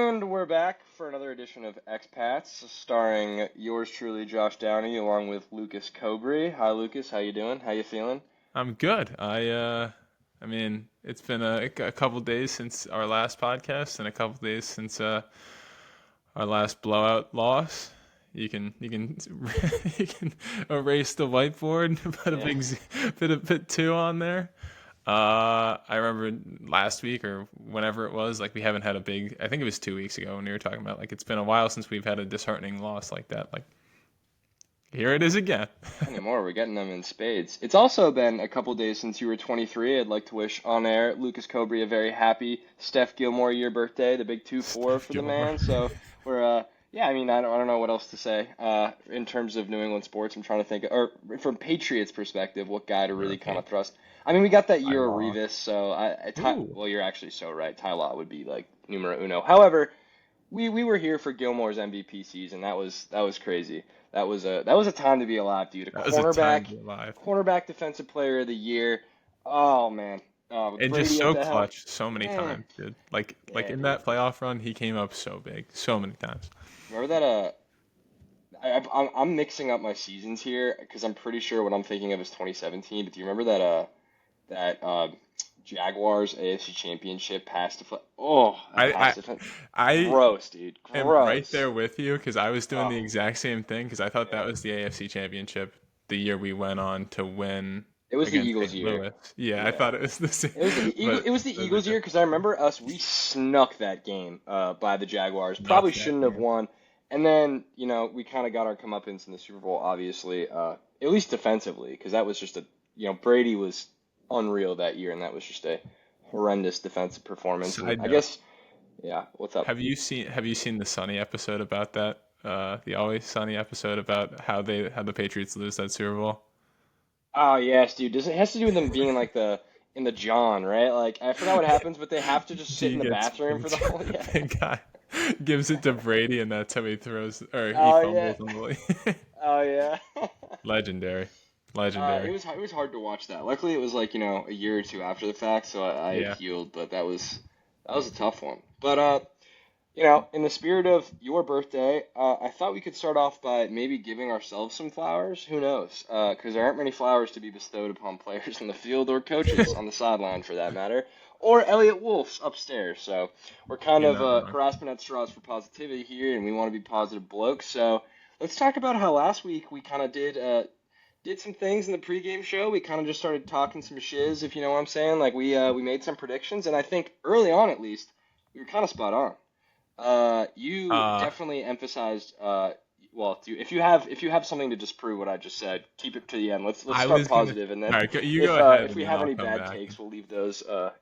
And we're back for another edition of ExPats, starring yours truly, Josh Downey, along with Lucas Cobry. Hi, Lucas. How you doing? How you feeling? I'm good. I mean, it's been a couple days since our last podcast and a couple days since our last blowout loss. You can you can erase the whiteboard and put a Yeah. bit two on there. I remember last week or whenever it was, like we haven't had a big. I think it was 2 weeks ago when we were talking about like it's been a while since we've had a disheartening loss like that. Like here it is again. Not anymore. We're getting them in spades. It's also been a couple days since you were 23. I'd like to wish on air Lucas Cobry a very happy Steph Gilmore year birthday, the big 2-4 Steph for the Gilmore. man. So we're yeah, I mean, I don't know what else to say. In terms of New England sports, I'm trying to think, or from Patriots perspective, what guy to really kind Okay. of thrust. I mean, we got that I year of law. Revis, so Ooh. well, you're actually so right. Ty Law would be like numero uno. However, we were here for Gilmore's MVP season. That was crazy. That was a time to be alive, dude. A That was a time cornerback, to be alive. cornerback defensive player of the year. Oh man, with And just Brady at so the helm. clutch so many Mm. times, dude. Like Yeah, in dude. that playoff run, he came up so big, so many times. Remember that? I'm mixing up my seasons here because I'm pretty sure what I'm thinking of is 2017. But do you remember that Jaguars AFC Championship pass defense? Oh, that I pass I defense. I Gross, dude. am right Gross. there with you because I was doing Oh, the exact same thing because I thought that yeah. was the AFC Championship the year we went on to win It was the against Eagles' St. year. Louis. Yeah, I Yeah. thought it was the same, It was the Eagle. but It was the those are Eagles' year different. because I remember us. We snuck that game by the Jaguars. Probably Snuck that shouldn't have game. won. And then we kind of got our comeuppance in the Super Bowl. Obviously, at least defensively, because that was just Brady was unreal that year, and that was just a horrendous defensive performance. And Side I note: guess, yeah. What's up? Have you seen the Sunny episode about that? The Always Sunny episode about how the Patriots lose that Super Bowl. Oh yes, dude. Does it has to do with them being like the in the John, right? Like I forgot what happens, but they have to just sit D in the gets bathroom for the picked. whole. Yeah. Big guy gives it to Brady, and that's how he throws or he Oh yeah. fumbles on the way. Oh yeah. Legendary, It legendary. was hard to watch that. Luckily, it was like a year or two after the fact, so I had Yeah. healed. But that was a tough one. But in the spirit of your birthday, I thought we could start off by maybe giving ourselves some flowers. Who knows? Because there aren't many flowers to be bestowed upon players in the field or coaches on the sideline, for that matter, or Elliot Wolf's upstairs. So we're kind You're of not wrong. grasping at straws for positivity here, and we want to be positive blokes. So let's talk about how last week we kind of did some things in the pregame show. We kind of just started talking some shiz, if you know what I'm saying. Like we made some predictions, and I think early on at least we were kind of spot on. You Uh, definitely emphasized. Well, if you have something to disprove what I just said, keep it to the end. Let's I start was gonna. positive, and then All right, you go ahead, if and we then have I'll any come bad back. takes, we'll leave those for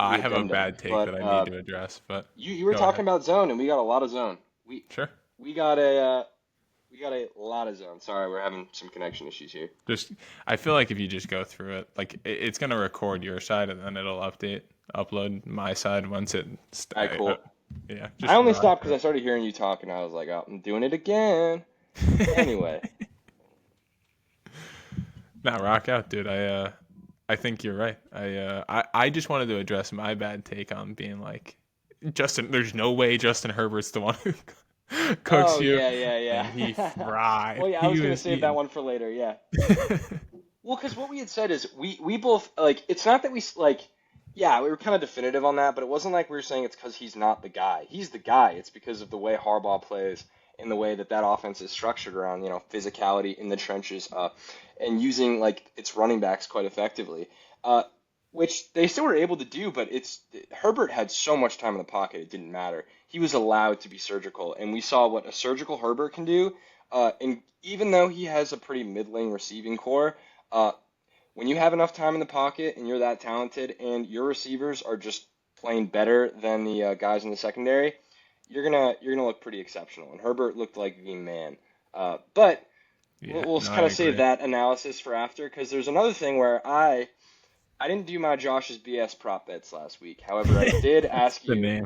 I the have a addendum. bad take that But I need to address, but you were go talking ahead. about zone, and we got a lot of zone. We Sure. we got a lot of zone. Sorry, we're having some connection issues here. Just, I feel like if you just go through it, like it's gonna record your side and then it'll upload my side once it. All right, cool. Yeah, I just only ride stopped because through I started hearing you talk, and I was like, oh, I'm doing it again. Anyway, it. Now rock out, dude. I think you're right. I just wanted to address my bad take on being like Justin. There's no way Justin Herbert's the one who cooks oh you, yeah, yeah, and he yeah. fried. Well, yeah, I He was gonna was save that eating. one for later. Yeah. Well, because what we had said is we both like it's not that like yeah we were kind of definitive on that, but it wasn't like we were saying it's because he's not the guy. He's the guy. It's because of the way Harbaugh plays and the way that that offense is structured around physicality in the trenches, and using like its running backs quite effectively. Uh, which they still were able to do, but it's Herbert had so much time in the pocket it didn't matter. He was allowed to be surgical, and we saw what a surgical Herbert can do. And even though he has a pretty middling receiving core, uh, when you have enough time in the pocket and you're that talented, and your receivers are just playing better than the guys in the secondary, you're gonna look pretty exceptional. And Herbert looked like the man. But Yeah, we'll no, I kind of save agree. that analysis for after, because there's another thing where I didn't do my Josh's BS prop bets last week. However, I did That's ask the you. name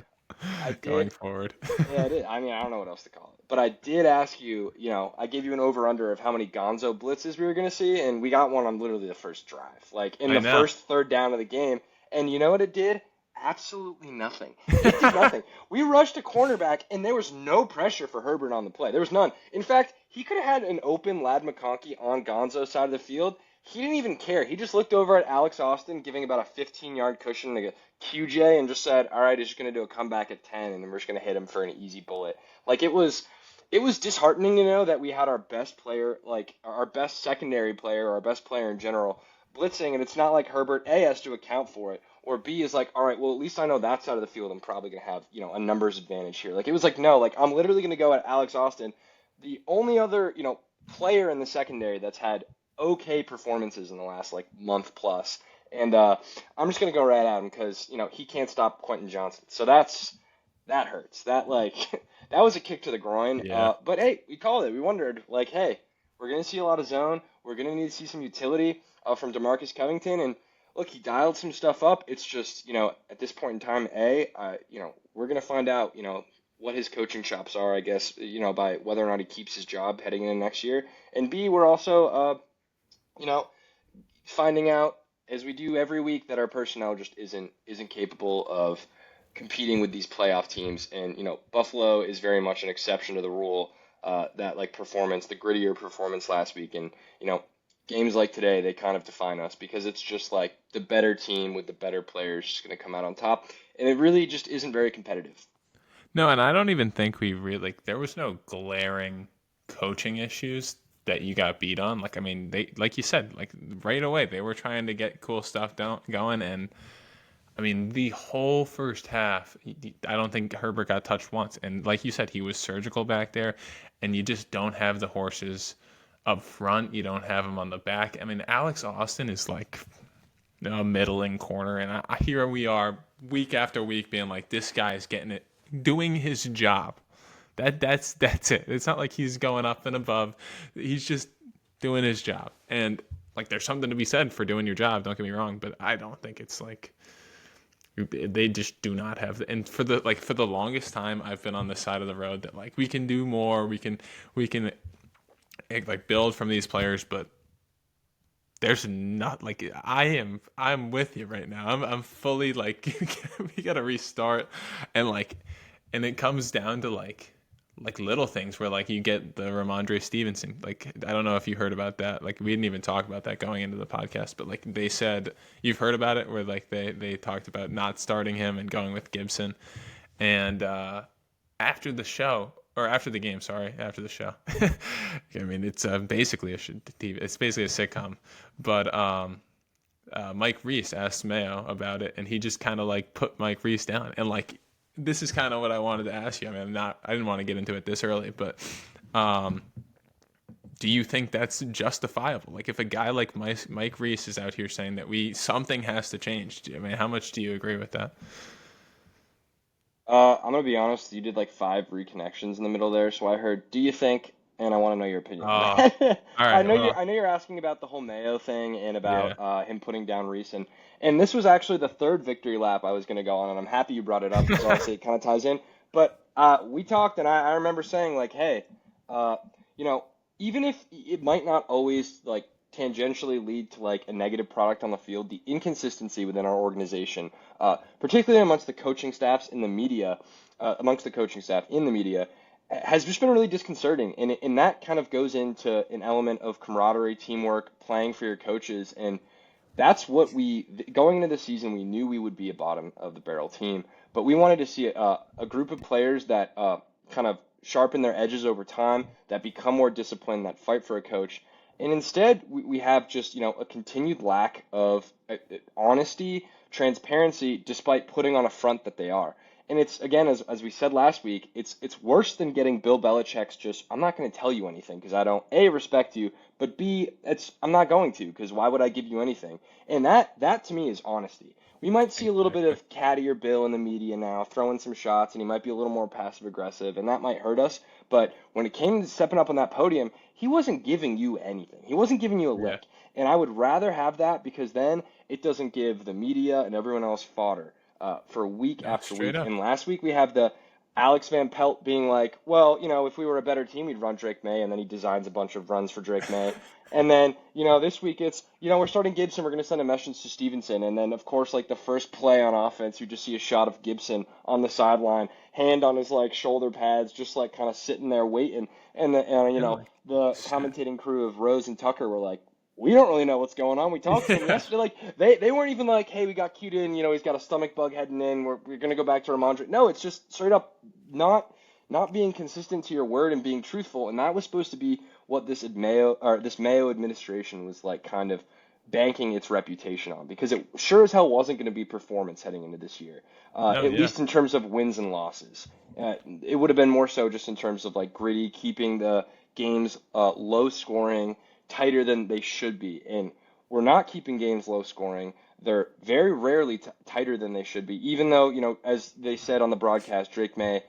I going did. forward. Yeah, I did. I mean, I don't know what else to call it. But I did ask you, I gave you an over-under of how many Gonzo blitzes we were going to see, and we got one on literally the first drive, like in I the know. first third down of the game. And you know what it did? absolutely nothing. It did nothing. We rushed a cornerback, and there was no pressure for Herbert on the play. There was none. In fact, he could have had an open Lad McConkey on Gonzo's side of the field. He didn't even care. He just looked over at Alex Austin, giving about a 15-yard cushion to QJ, and just said, "All right, he's just going to do a comeback at 10, and then we're just going to hit him for an easy bullet." Like it was disheartening to know that we had our best player, like our best secondary player, or our best player in general, blitzing, and it's not like Herbert A has to account for it, or B is like, all right, well at least I know that side of the field I'm probably gonna have, a numbers advantage here. Like it was like no, like I'm literally gonna go at Alex Austin, the only other player in the secondary that's had okay performances in the last like month plus, and I'm just gonna go right at him because he can't stop Quentin Johnson. So that hurts. That like that was a kick to the groin. Yeah. But hey, we called it. We wondered like, hey, we're gonna see a lot of zone. We're gonna need to see some utility from Demarcus Covington. And look, he dialed some stuff up. It's just at this point in time, we're gonna find out what his coaching chops are. I guess by whether or not he keeps his job heading into next year. And B, we're also finding out as we do every week that our personnel just isn't capable of competing with these playoff teams. And Buffalo is very much an exception to the rule. That like performance, the grittier performance last week, and games like today, they kind of define us because it's just like the better team with the better players just going to come out on top, and it really just isn't very competitive. No, and I don't even think we really like there was no glaring coaching issues that you got beat on. Like I mean, they like you said, like right away they were trying to get cool stuff going, and I mean the whole first half, I don't think Herbert got touched once. And like you said, he was surgical back there, and you just don't have the horses up front. You don't have him on the back. I mean, Alex Austin is like a middling corner, and here we are week after week being like, this guy's getting it, doing his job. That's it. It's not like he's going up and above. He's just doing his job. And like there's something to be said for doing your job, don't get me wrong, but I don't think it's like they just do not have and for the longest time I've been on the side of the road that like we can do more, we can like build from these players, but there's not like I'm with you right now. I'm fully like we gotta restart and it comes down to like little things where like you get the Ramondre Stevenson. Like I don't know if you heard about that. Like we didn't even talk about that going into the podcast, but like they said you've heard about it where like they talked about not starting him and going with Gibson. And after the show or after the game, sorry, after the show. I mean, it's basically it's basically a sitcom, but Mike Reese asked Mayo about it, and he just kind of like put Mike Reese down, and like this is kind of what I wanted to ask you. I mean, I didn't want to get into it this early, but do you think that's justifiable? Like, if a guy like Mike Reese is out here saying that something has to change, I mean, how much do you agree with that? I'm gonna be honest. You did like five reconnections in the middle there, so I heard. Do you think? And I want to know your opinion. Oh, all right. Well, I know you're asking about the whole Mayo thing and yeah. about him putting down Reese, and this was actually the third victory lap I was gonna go on, and I'm happy you brought it up because obviously it kind of ties in. But we talked, and I remember saying like, hey, uh, you know, even if it might not always like tangentially lead to like a negative product on the field, the inconsistency within our organization, particularly amongst the coaching staffs in the media, amongst the coaching staff in the media, has just been really disconcerting. And that kind of goes into an element of camaraderie, teamwork, playing for your coaches. And that's what going into the season, we knew we would be a bottom of the barrel team, but we wanted to see a group of players that kind of sharpen their edges over time, that become more disciplined, that fight for a coach. And instead, we have just, a continued lack of honesty, transparency, despite putting on a front that they are. And it's, again, as we said last week, it's worse than getting Bill Belichick's just, I'm not going to tell you anything because I don't, A, respect you, but B, I'm not going to because why would I give you anything? And that to me is honesty. We might see a little bit Exactly. of Caddy or Bill in the media now, throwing some shots, and he might be a little more passive aggressive, and that might hurt us. But when it came to stepping up on that podium, he wasn't giving you anything. He wasn't giving you a Yeah. lick. And I would rather have that because then it doesn't give the media and everyone else fodder for week No, after straight week. up. And last week we have the Alex Van Pelt being like, well, if we were a better team, we'd run Drake May, and then he designs a bunch of runs for Drake May. And then, this week it's, we're starting Gibson, we're going to send a message to Stevenson. And then, of course, like the first play on offense, you just see a shot of Gibson on the sideline, hand on his like shoulder pads, just like kind of sitting there waiting. And Yeah, like, the commentating crew of Rose and Tucker were like, we don't really know what's going on. We talked to him yeah. yesterday. Like they weren't even like, hey, we got cued in. He's got a stomach bug heading in. We're gonna go back to Ramondre. No, it's just straight up not being consistent to your word and being truthful. And that was supposed to be what this Mayo administration was like, kind of banking its reputation on, because it sure as hell wasn't going to be performance heading into this year, No, at yeah. least in terms of wins and losses. It would have been more so just in terms of like gritty, keeping the games low scoring, tighter than they should be. And we're not keeping games low scoring. They're very rarely tighter than they should be, even though, as they said on the broadcast, Drake May,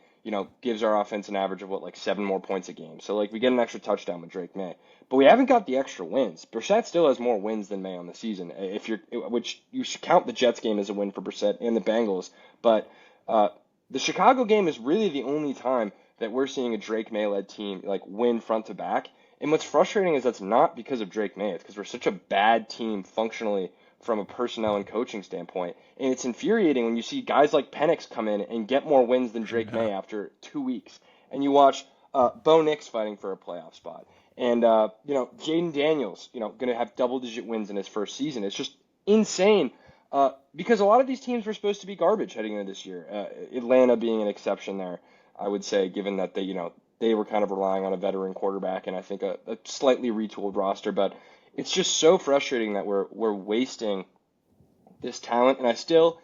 gives our offense an average of what, like 7 more points a game. So, like, we get an extra touchdown with Drake May. But we haven't got the extra wins. Brissett still has more wins than May on the season, which you should count the Jets game as a win for Brissett and the Bengals. But uh, the Chicago game is really the only time that we're seeing a Drake May-led team, like, win front to back. And what's frustrating is that's not because of Drake May. It's because we're such a bad team functionally from a personnel and coaching standpoint. And it's infuriating when you see guys like Penix come in and get more wins than Drake Yeah. May after 2 weeks. And you watch Bo Nix fighting for a playoff spot. And, Jaden Daniels, going to have double-digit wins in his first season. It's just insane, because a lot of these teams were supposed to be garbage heading into this year. Atlanta being an exception there, I would say, given that they were kind of relying on a veteran quarterback and I think a slightly retooled roster. But it's just so frustrating that we're wasting this talent. And I still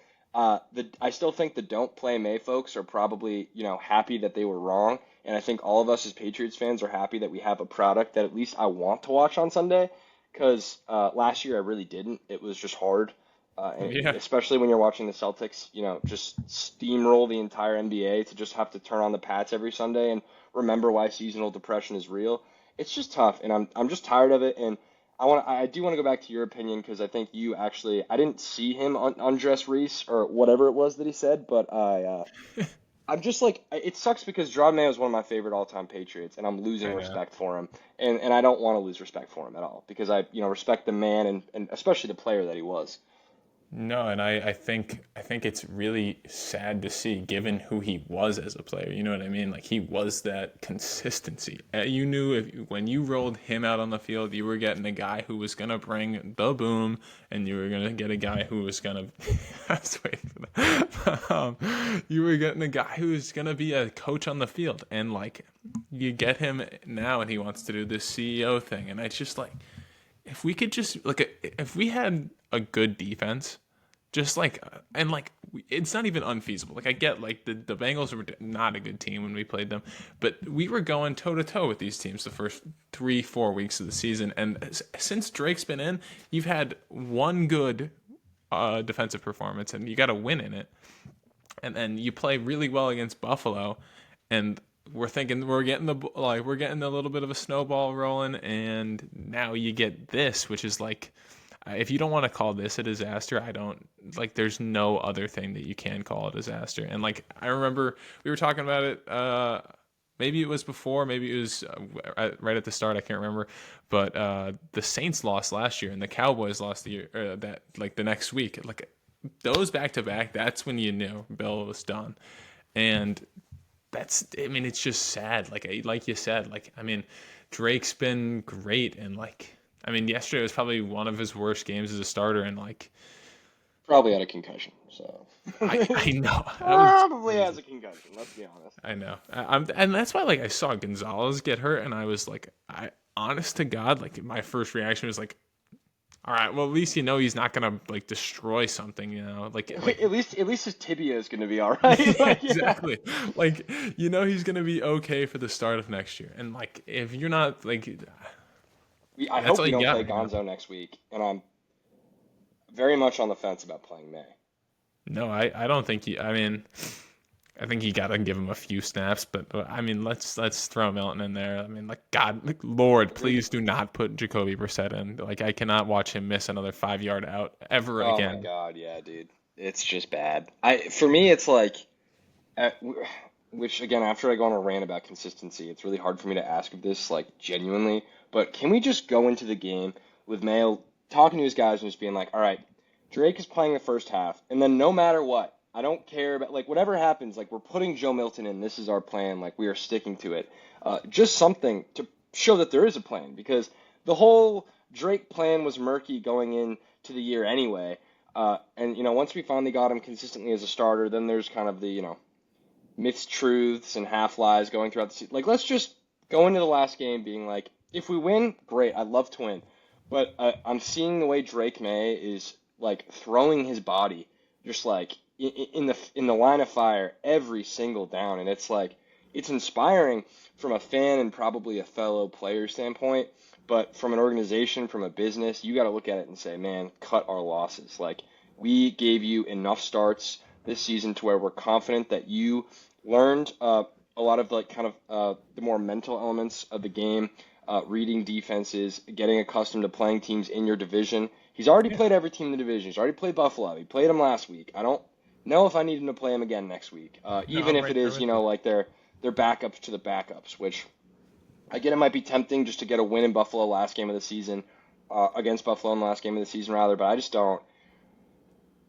think the don't play May folks are probably happy that they were wrong. And I think all of us as Patriots fans are happy that we have a product that at least I want to watch on Sunday. Because last year I really didn't. It was just hard, and Yeah. especially when you're watching the Celtics, just steamroll the entire NBA to just have to turn on the Pats every Sunday and remember why seasonal depression is real. It's just tough, and I'm just tired of it. And I do want to go back to your opinion, because I think you actually, I didn't see him undress Reese or whatever it was that he said, but I'm just like, it sucks because John Mayo is one of my favorite all-time Patriots, and I'm losing I know. respect for him, and I don't want to lose respect for him at all, because I respect the man and especially the player that he was. No, and I think it's really sad to see, given who he was as a player. You know what I mean? Like, he was that consistency. You knew when you rolled him out on the field, you were getting a guy who was gonna bring the boom, and you were gonna get a guy who was gonna. I was waiting for that. You were getting a guy who was gonna be a coach on the field, and like, you get him now, and he wants to do this CEO thing, and it's just like, if we could just like, if we had a good defense, just like, and like, it's not even unfeasible. Like, I get like the Bengals were not a good team when we played them, but we were going toe to toe with these teams the first 3-4 weeks of the season. And since Drake's been in, you've had one good defensive performance, and you got to win in it. And then you play really well against Buffalo, and we're thinking we're getting a little bit of a snowball rolling, and now you get this, which is like, if you don't want to call this a disaster, I don't, like, there's no other thing that you can call a disaster. And like, I remember we were talking about it, maybe it was before, maybe it was right at the start, I can't remember, but the Saints lost last year and the Cowboys lost the year, that, like, the next week. Like, those back to back, that's when you knew Bill was done. And I mean, it's just sad. Like you said, like, I mean, Drake's been great, and like, I mean, yesterday was probably one of his worst games as a starter, and like, Probably had a concussion, so I know that was probably has crazy. a concussion. Let's be honest. I know, and that's why, like, I saw Gonzalez get hurt, and I was like, honest to God, like, my first reaction was like, all right, well, at least he's not gonna like destroy something, like. At least his tibia is going to be all right. Yeah, Like, yeah. exactly. Like, he's gonna be okay for the start of next year, and like, if you're not like, I that's hope all we you don't got, play Gonzo next week, and I'm very much on the fence about playing May. No, I don't think I mean, I think you gotta give him a few snaps, but I mean, let's throw Milton in there. I mean, like, God, like, Lord, Agreed. please do not put Jacoby Brissett in. Like, I cannot watch him miss another 5 yard out ever Oh my again. God, yeah, dude. It's just bad. For me, it's like, uh, which again, after I go on a rant about consistency, it's really hard for me to ask of this like genuinely. But can we just go into the game with Mayo talking to his guys and just being like, all right, Drake is playing the first half, and then no matter what, I don't care about like whatever happens, like we're putting Joe Milton in. This is our plan. Like we are sticking to it. Just something to show that there is a plan because the whole Drake plan was murky going into the year anyway. And once we finally got him consistently as a starter, then there's kind of the myths, truths, and half lies going throughout the season. Like, let's just go into the last game being like, if we win, great. I'd love to win, but I'm seeing the way Drake May is like throwing his body, just like in the line of fire every single down, and it's like it's inspiring from a fan and probably a fellow player standpoint. But from an organization, from a business, you got to look at it and say, man, cut our losses. Like, we gave you enough starts this season to where we're confident that you learned a lot of like kind of the more mental elements of the game, reading defenses, getting accustomed to playing teams in your division. He's already Yeah. played every team in the division. He's already played Buffalo. He played him last week. I don't know if I need him to play him again next week, No, even I'm if right it there is, with you. like their backups to the backups, which I get it might be tempting just to get a win in Buffalo last game of the season, against Buffalo in the last game of the season rather, but I just don't.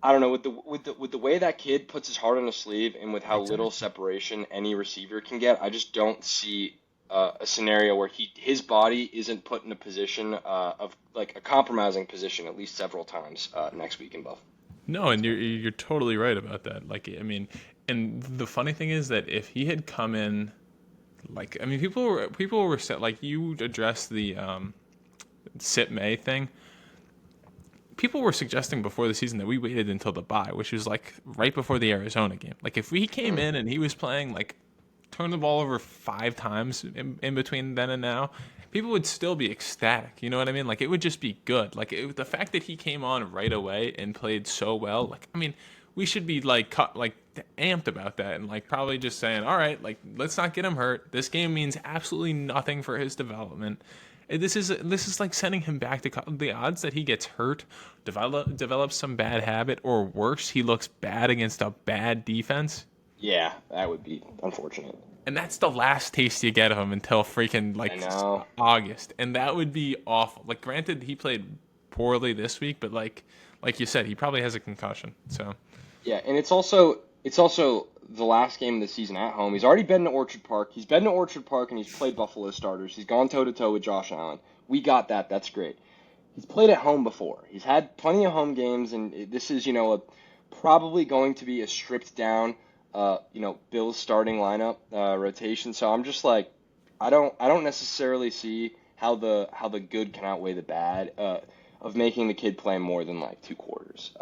I don't know with the way that kid puts his heart on his sleeve and with how little Exactly. separation any receiver can get. I just don't see a scenario where his body isn't put in a position of like a compromising position at least several times next week in Buffalo. No, and you're totally right about that. Like, I mean, and the funny thing is that if he had come in, like, I mean, people were set, like you addressed the sit May thing. People were suggesting before the season that we waited until the bye, which was like right before the Arizona game. Like, if we came Mm. in and he was playing like turn the ball over 5 times in between then and now, people would still be ecstatic. You know what I mean? Like, it would just be good. Like, the fact that he came on right away and played so well, like, I mean, we should be like amped about that and like probably just saying, all right, like, let's not get him hurt. This game means absolutely nothing for his development. This is like sending him back to the odds that he gets hurt, develops some bad habit, or worse, he looks bad against a bad defense. Yeah, that would be unfortunate. And that's the last taste you get of him until freaking I like know. August, and that would be awful. Like, granted, he played poorly this week, but like you said, he probably has a concussion. So Yeah, and it's also the last game of the season at home. He's already been to Orchard Park. He's been to Orchard Park and he's played Buffalo starters. He's gone toe to toe with Josh Allen. We got that. That's great. He's played at home before. He's had plenty of home games, and this is, probably going to be a stripped down, Bills starting lineup rotation. So I'm just like, I don't necessarily see how the good can outweigh the bad of making the kid play more than like 2 quarters.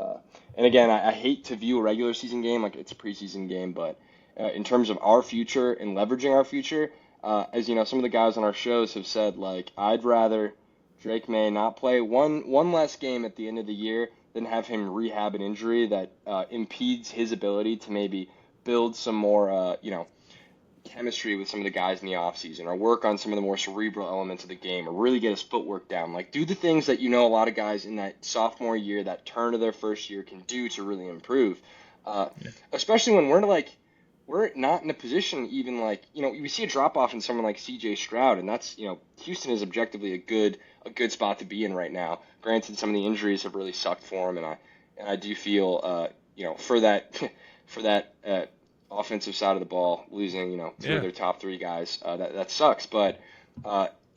And again, I hate to view a regular season game like it's a preseason game, but in terms of our future and leveraging our future, as some of the guys on our shows have said, like I'd rather Drake May not play one less game at the end of the year than have him rehab an injury that impedes his ability to maybe build some more, chemistry with some of the guys in the offseason or work on some of the more cerebral elements of the game or really get his footwork down. Like, do the things that a lot of guys in that sophomore year, that turn of their first year can do to really improve. Uh, yeah, Especially when we're not in a position even like, we see a drop off in someone like CJ Stroud, and that's, Houston is objectively a good spot to be in right now. Granted, some of the injuries have really sucked for him, and I do feel, for that, for that, offensive side of the ball, losing, two of yeah, their top three guys, that sucks. But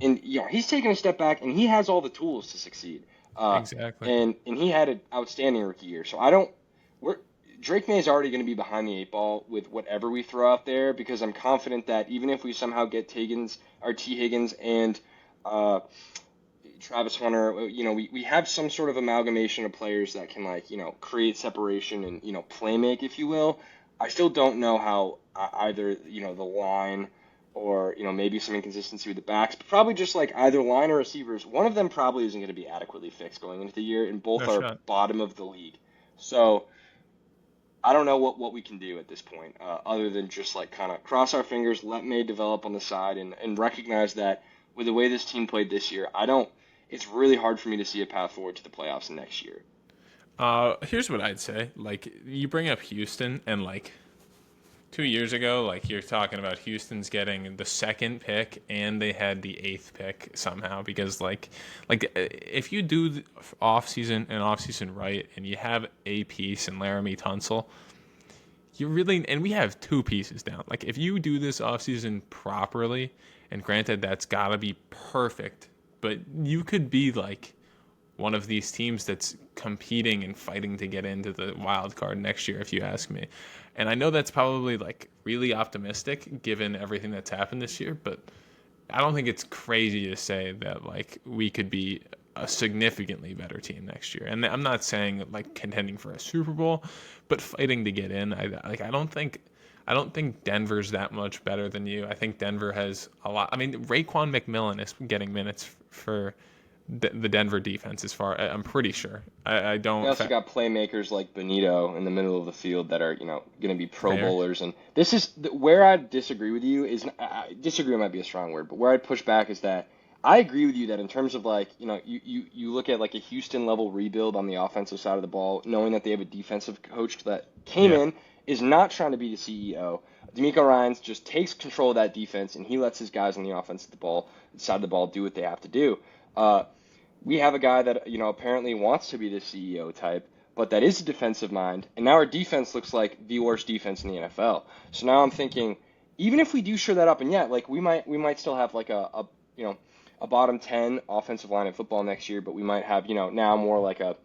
and he's taken a step back, and he has all the tools to succeed. Uh, exactly. and he had an outstanding rookie year. So I don't. We're Drake May is already going to be behind the eight ball with whatever we throw out there because I'm confident that even if we somehow get T Higgins and uh, Travis Hunter, we have some sort of amalgamation of players that can like, create separation and, play make, if you will. I still don't know how either, the line or, maybe some inconsistency with the backs, but probably just like either line or receivers. One of them probably isn't going to be adequately fixed going into the year, and both No are shot. bottom of the league. So I don't know what we can do at this point, other than just like kind of cross our fingers, let May develop on the side, and recognize that with the way this team played this year, I don't. It's really hard for me to see a path forward to the playoffs next year. Here's what I'd say. Like, you bring up Houston, and like 2 years ago, like you're talking about Houston's getting the second pick and they had the eighth pick somehow because if you do off season right and you have a piece in Laramie Tunsil, you really, and we have two pieces down. Like if you do this offseason properly, and granted that's gotta be perfect, but you could be like one of these teams that's competing and fighting to get into the wild card next year, if you ask me. And I know that's probably like really optimistic given everything that's happened this year, but I don't think it's crazy to say that like we could be a significantly better team next year. And I'm not saying like contending for a Super Bowl, but fighting to get in. I don't think Denver's that much better than you. I think Denver has a lot. I mean, Raekwon McMillan is getting minutes for the Denver defense. As far I'm pretty sure. I We don't. also got playmakers like Benito in the middle of the field that are, going to be Pro Fair. Bowlers. And this is where I disagree with you is disagree might be a strong word, but where I'd push back is that I agree with you that in terms of like, you look at like a Houston level rebuild on the offensive side of the ball, knowing that they have a defensive coach that came Yeah. in, is not trying to be the CEO. D'Amico Ryans just takes control of that defense and he lets his guys on the offensive side of the ball do what they have to do. We have a guy that, apparently wants to be the CEO type, but that is a defensive mind. And now our defense looks like the worst defense in the NFL. So now I'm thinking, even if we do shore that up, and yeah, like we might still have like a bottom 10 offensive line in football next year, but we might have, now more like a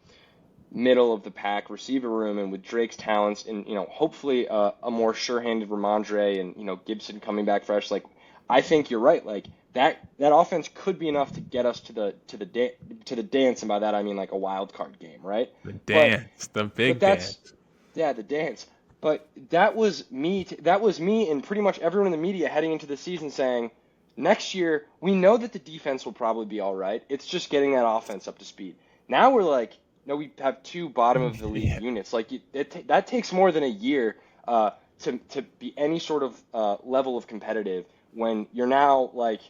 middle of the pack receiver room, and with Drake's talents and hopefully a more sure-handed Ramondre and Gibson coming back fresh, like I think you're right, like that offense could be enough to get us to the dance, and by that I mean like a wild card game, right? The But dance, the but big that's dance. yeah, the dance. But that was me and pretty much everyone in the media heading into the season saying next year we know that the defense will probably be all right. It's just getting that offense up to speed. Now we're like, no, we have two bottom of the league Yeah. units. Like that takes more than a year to be any sort of level of competitive when you're now like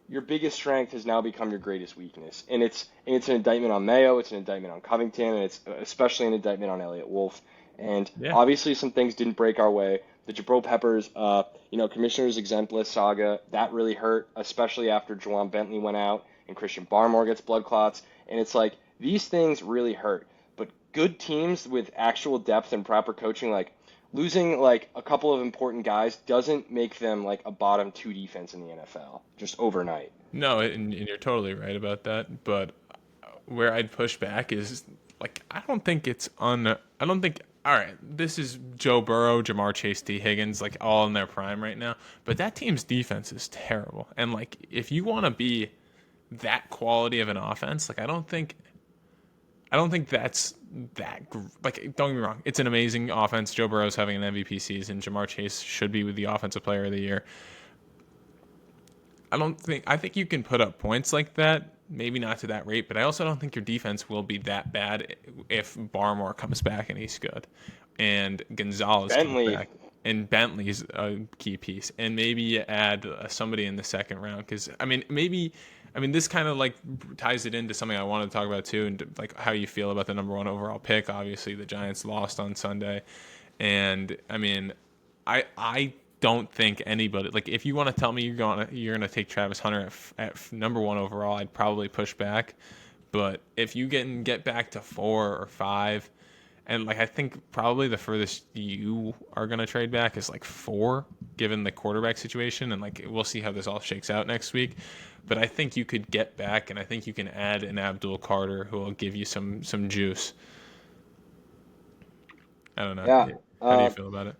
your biggest strength has now become your greatest weakness, and it's an indictment on Mayo, it's an indictment on Covington, and it's especially an indictment on Elliott Wolf. And Yeah. obviously some things didn't break our way. The Jabril Peppers, Commissioner's Exemplis saga, that really hurt, especially after Jawan Bentley went out and Christian Barmore gets blood clots. And it's like these things really hurt. But good teams with actual depth and proper coaching, like losing like a couple of important guys doesn't make them like a bottom two defense in the NFL just overnight. No, and you're totally right about that. But where I'd push back is like I don't think it's un. I don't think. All right, this is Joe Burrow, Jamar Chase, T. Higgins, like all in their prime right now. But that team's defense is terrible. And like, if you want to be that quality of an offense, like I don't think that's like. Don't get me wrong, it's an amazing offense. Joe Burrow's having an MVP season. Jamar Chase should be with the offensive player of the year. I think you can put up points like that, maybe not to that rate, but I also don't think your defense will be that bad if Barmore comes back and he's good, and Gonzalez comes Bentley, back, and Bentley's a key piece, and maybe you add somebody in the second round because I mean this kind of like ties it into something I wanted to talk about too, and like how you feel about the number one overall pick. Obviously, the Giants lost on Sunday, and I mean, I don't think anybody like if you want to tell me you're gonna take Travis Hunter at number one overall, I'd probably push back. But if you get back to 4 or 5, and like I think probably the furthest you are gonna trade back is like 4, given the quarterback situation, and like we'll see how this all shakes out next week. But I think you could get back, and I think you can add an Abdul Carter who will give you some juice. I don't know. yeah. How do you Uh, feel about it?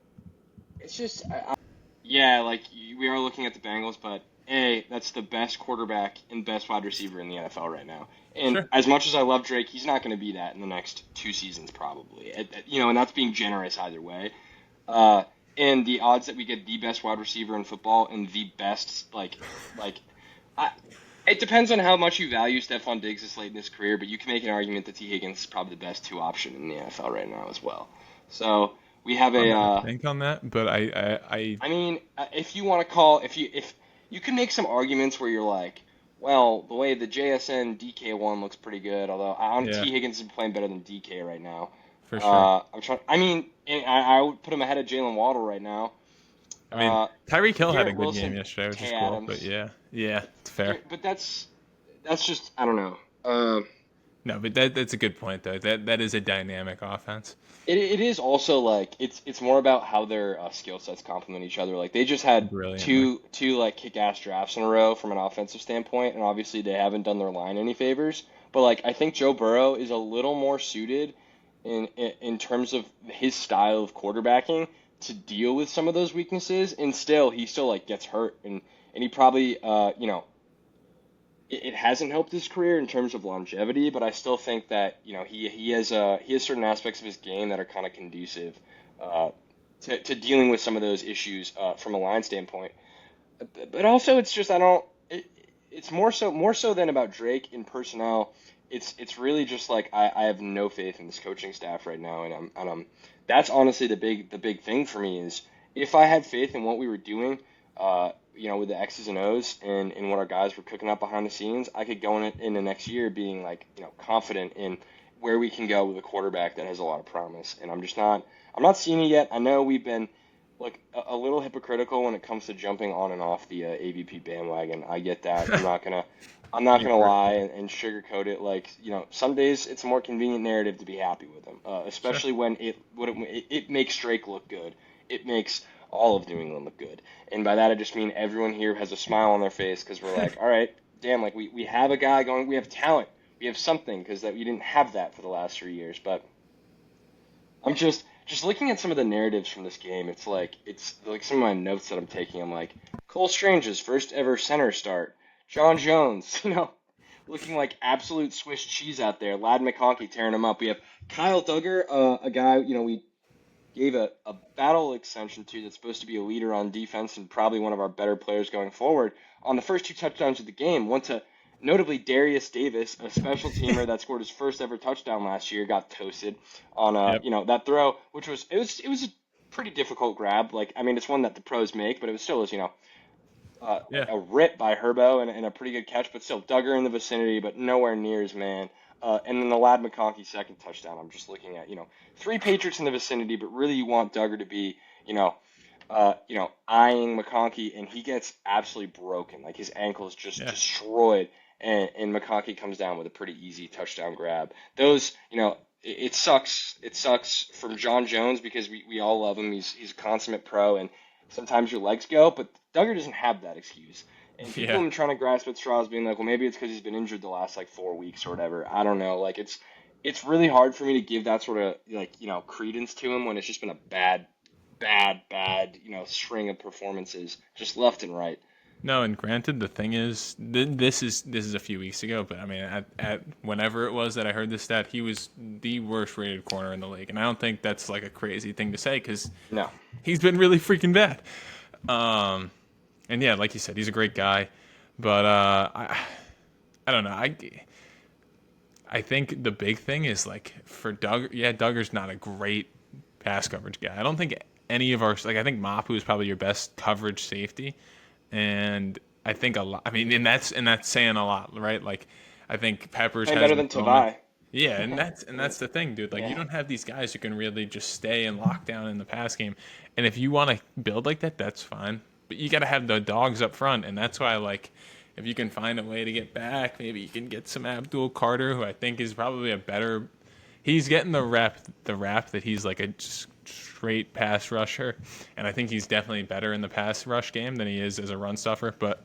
it's just yeah, like we are looking at the Bengals, but that's the best quarterback and best wide receiver in the NFL right now. And Sure. as much as I love Drake, he's not going to be that in the next 2 seasons probably. And that's being generous either way. Uh, and the odds that we get the best wide receiver in football and the best like I, it depends on how much you value Stephon Diggs this late in his career, but you can make an argument that T Higgins is probably the best two option in the NFL right now as well. So we have I'm a gonna think on that, but I mean, if you want to call, if you can make some arguments where you're like, well, the way the JSN DK one looks pretty good, although yeah, T Higgins is playing better than DK right now. for sure. I'm trying. I mean, and I would put him ahead of Jalen Waddle right now. I mean, Tyreek Hill had a Garrett good game Wilson, yesterday, which is Tay cool. But Adams. yeah, it's fair. But that's just I don't know. No, but that's a good point though. That is a dynamic offense. It is also like it's more about how their skill sets complement each other. Like they just had Brilliantly. two like kick-ass drafts in a row from an offensive standpoint, and obviously they haven't done their line any favors. But like I think Joe Burrow is a little more suited in terms of his style of quarterbacking to deal with some of those weaknesses, and still he still like gets hurt, and he probably it hasn't helped his career in terms of longevity, but I still think that he has certain aspects of his game that are kind of conducive uh, to dealing with some of those issues from a line standpoint. But also, it's just I don't. It's more so than about Drake in personnel. It's really just like I have no faith in this coaching staff right now, and that's honestly the big thing for me is if I had faith in what we were doing, with the X's and O's and what our guys were cooking up behind the scenes, I could go in the next year being like confident in where we can go with a quarterback that has a lot of promise, and I'm just not. I'm not seeing it yet. I know we've been like a little hypocritical when it comes to jumping on and off the AVP bandwagon. I get that. I'm not gonna You're lie and sugarcoat it. Like some days it's a more convenient narrative to be happy with them, sure. especially when it makes Drake look good. It makes all of New England look good, and by that I just mean everyone here has a smile on their face because we're like, all right, damn, like we have a guy going, we have talent, we have something because that we didn't have that for the last 3 years, but. I'm just looking at some of the narratives from this game. It's like some of my notes that I'm taking. I'm like Cole Strange's first ever center start. John Jones, looking like absolute Swiss cheese out there. Lad McConkey tearing him up. We have Kyle Duggar, a guy we gave a battle extension to that's supposed to be a leader on defense and probably one of our better players going forward. On the first two touchdowns of the game, went to notably Darius Davis, a special teamer that scored his first ever touchdown last year, got toasted on Yep. that throw, which was a pretty difficult grab. Like I mean, it's one that the pros make, but it was still like Yeah. a rip by Herbo and a pretty good catch, but still Duggar in the vicinity, but nowhere near his man. And then the Lad McConkey second touchdown. I'm just looking at three Patriots in the vicinity, but really you want Duggar to be eyeing McConkey, and he gets absolutely broken. Like his ankle is just Yeah. destroyed, and McConkey comes down with a pretty easy touchdown grab. Those, it sucks. It sucks from John Jones because we all love him. He's a consummate pro, and sometimes your legs go, but Duggar doesn't have that excuse. And people Yeah. have been trying to grasp at straws, being like, well, maybe it's because he's been injured the last like 4 weeks or whatever. I don't know. Like it's really hard for me to give that sort of like credence to him when it's just been a bad string of performances just left and right. No, and granted, the thing is, this is a few weeks ago, but I mean, at whenever it was that I heard this stat, he was the worst rated corner in the league, and I don't think that's like a crazy thing to say because No. he's been really freaking bad. Um, and yeah, like you said, he's a great guy, but I don't know. I think the big thing is like for Doug. Yeah, Duggar's not a great pass coverage guy. I don't think any of our I think Mapu is probably your best coverage safety, and I think a lot. I mean, and that's saying a lot, right? Like, I think Peppers Playing has better than moments. Tavai. Yeah, and that's the thing, dude. Like, you Yeah. don't have these guys who can really just stay and lock down in the pass game. And if you want to build like that, that's fine. But you got to have the dogs up front, and that's why like if you can find a way to get back, maybe you can get some Abdul Carter, who I think is probably a better. He's getting the rap that he's like a straight pass rusher, and I think he's definitely better in the pass rush game than he is as a run stuffer. But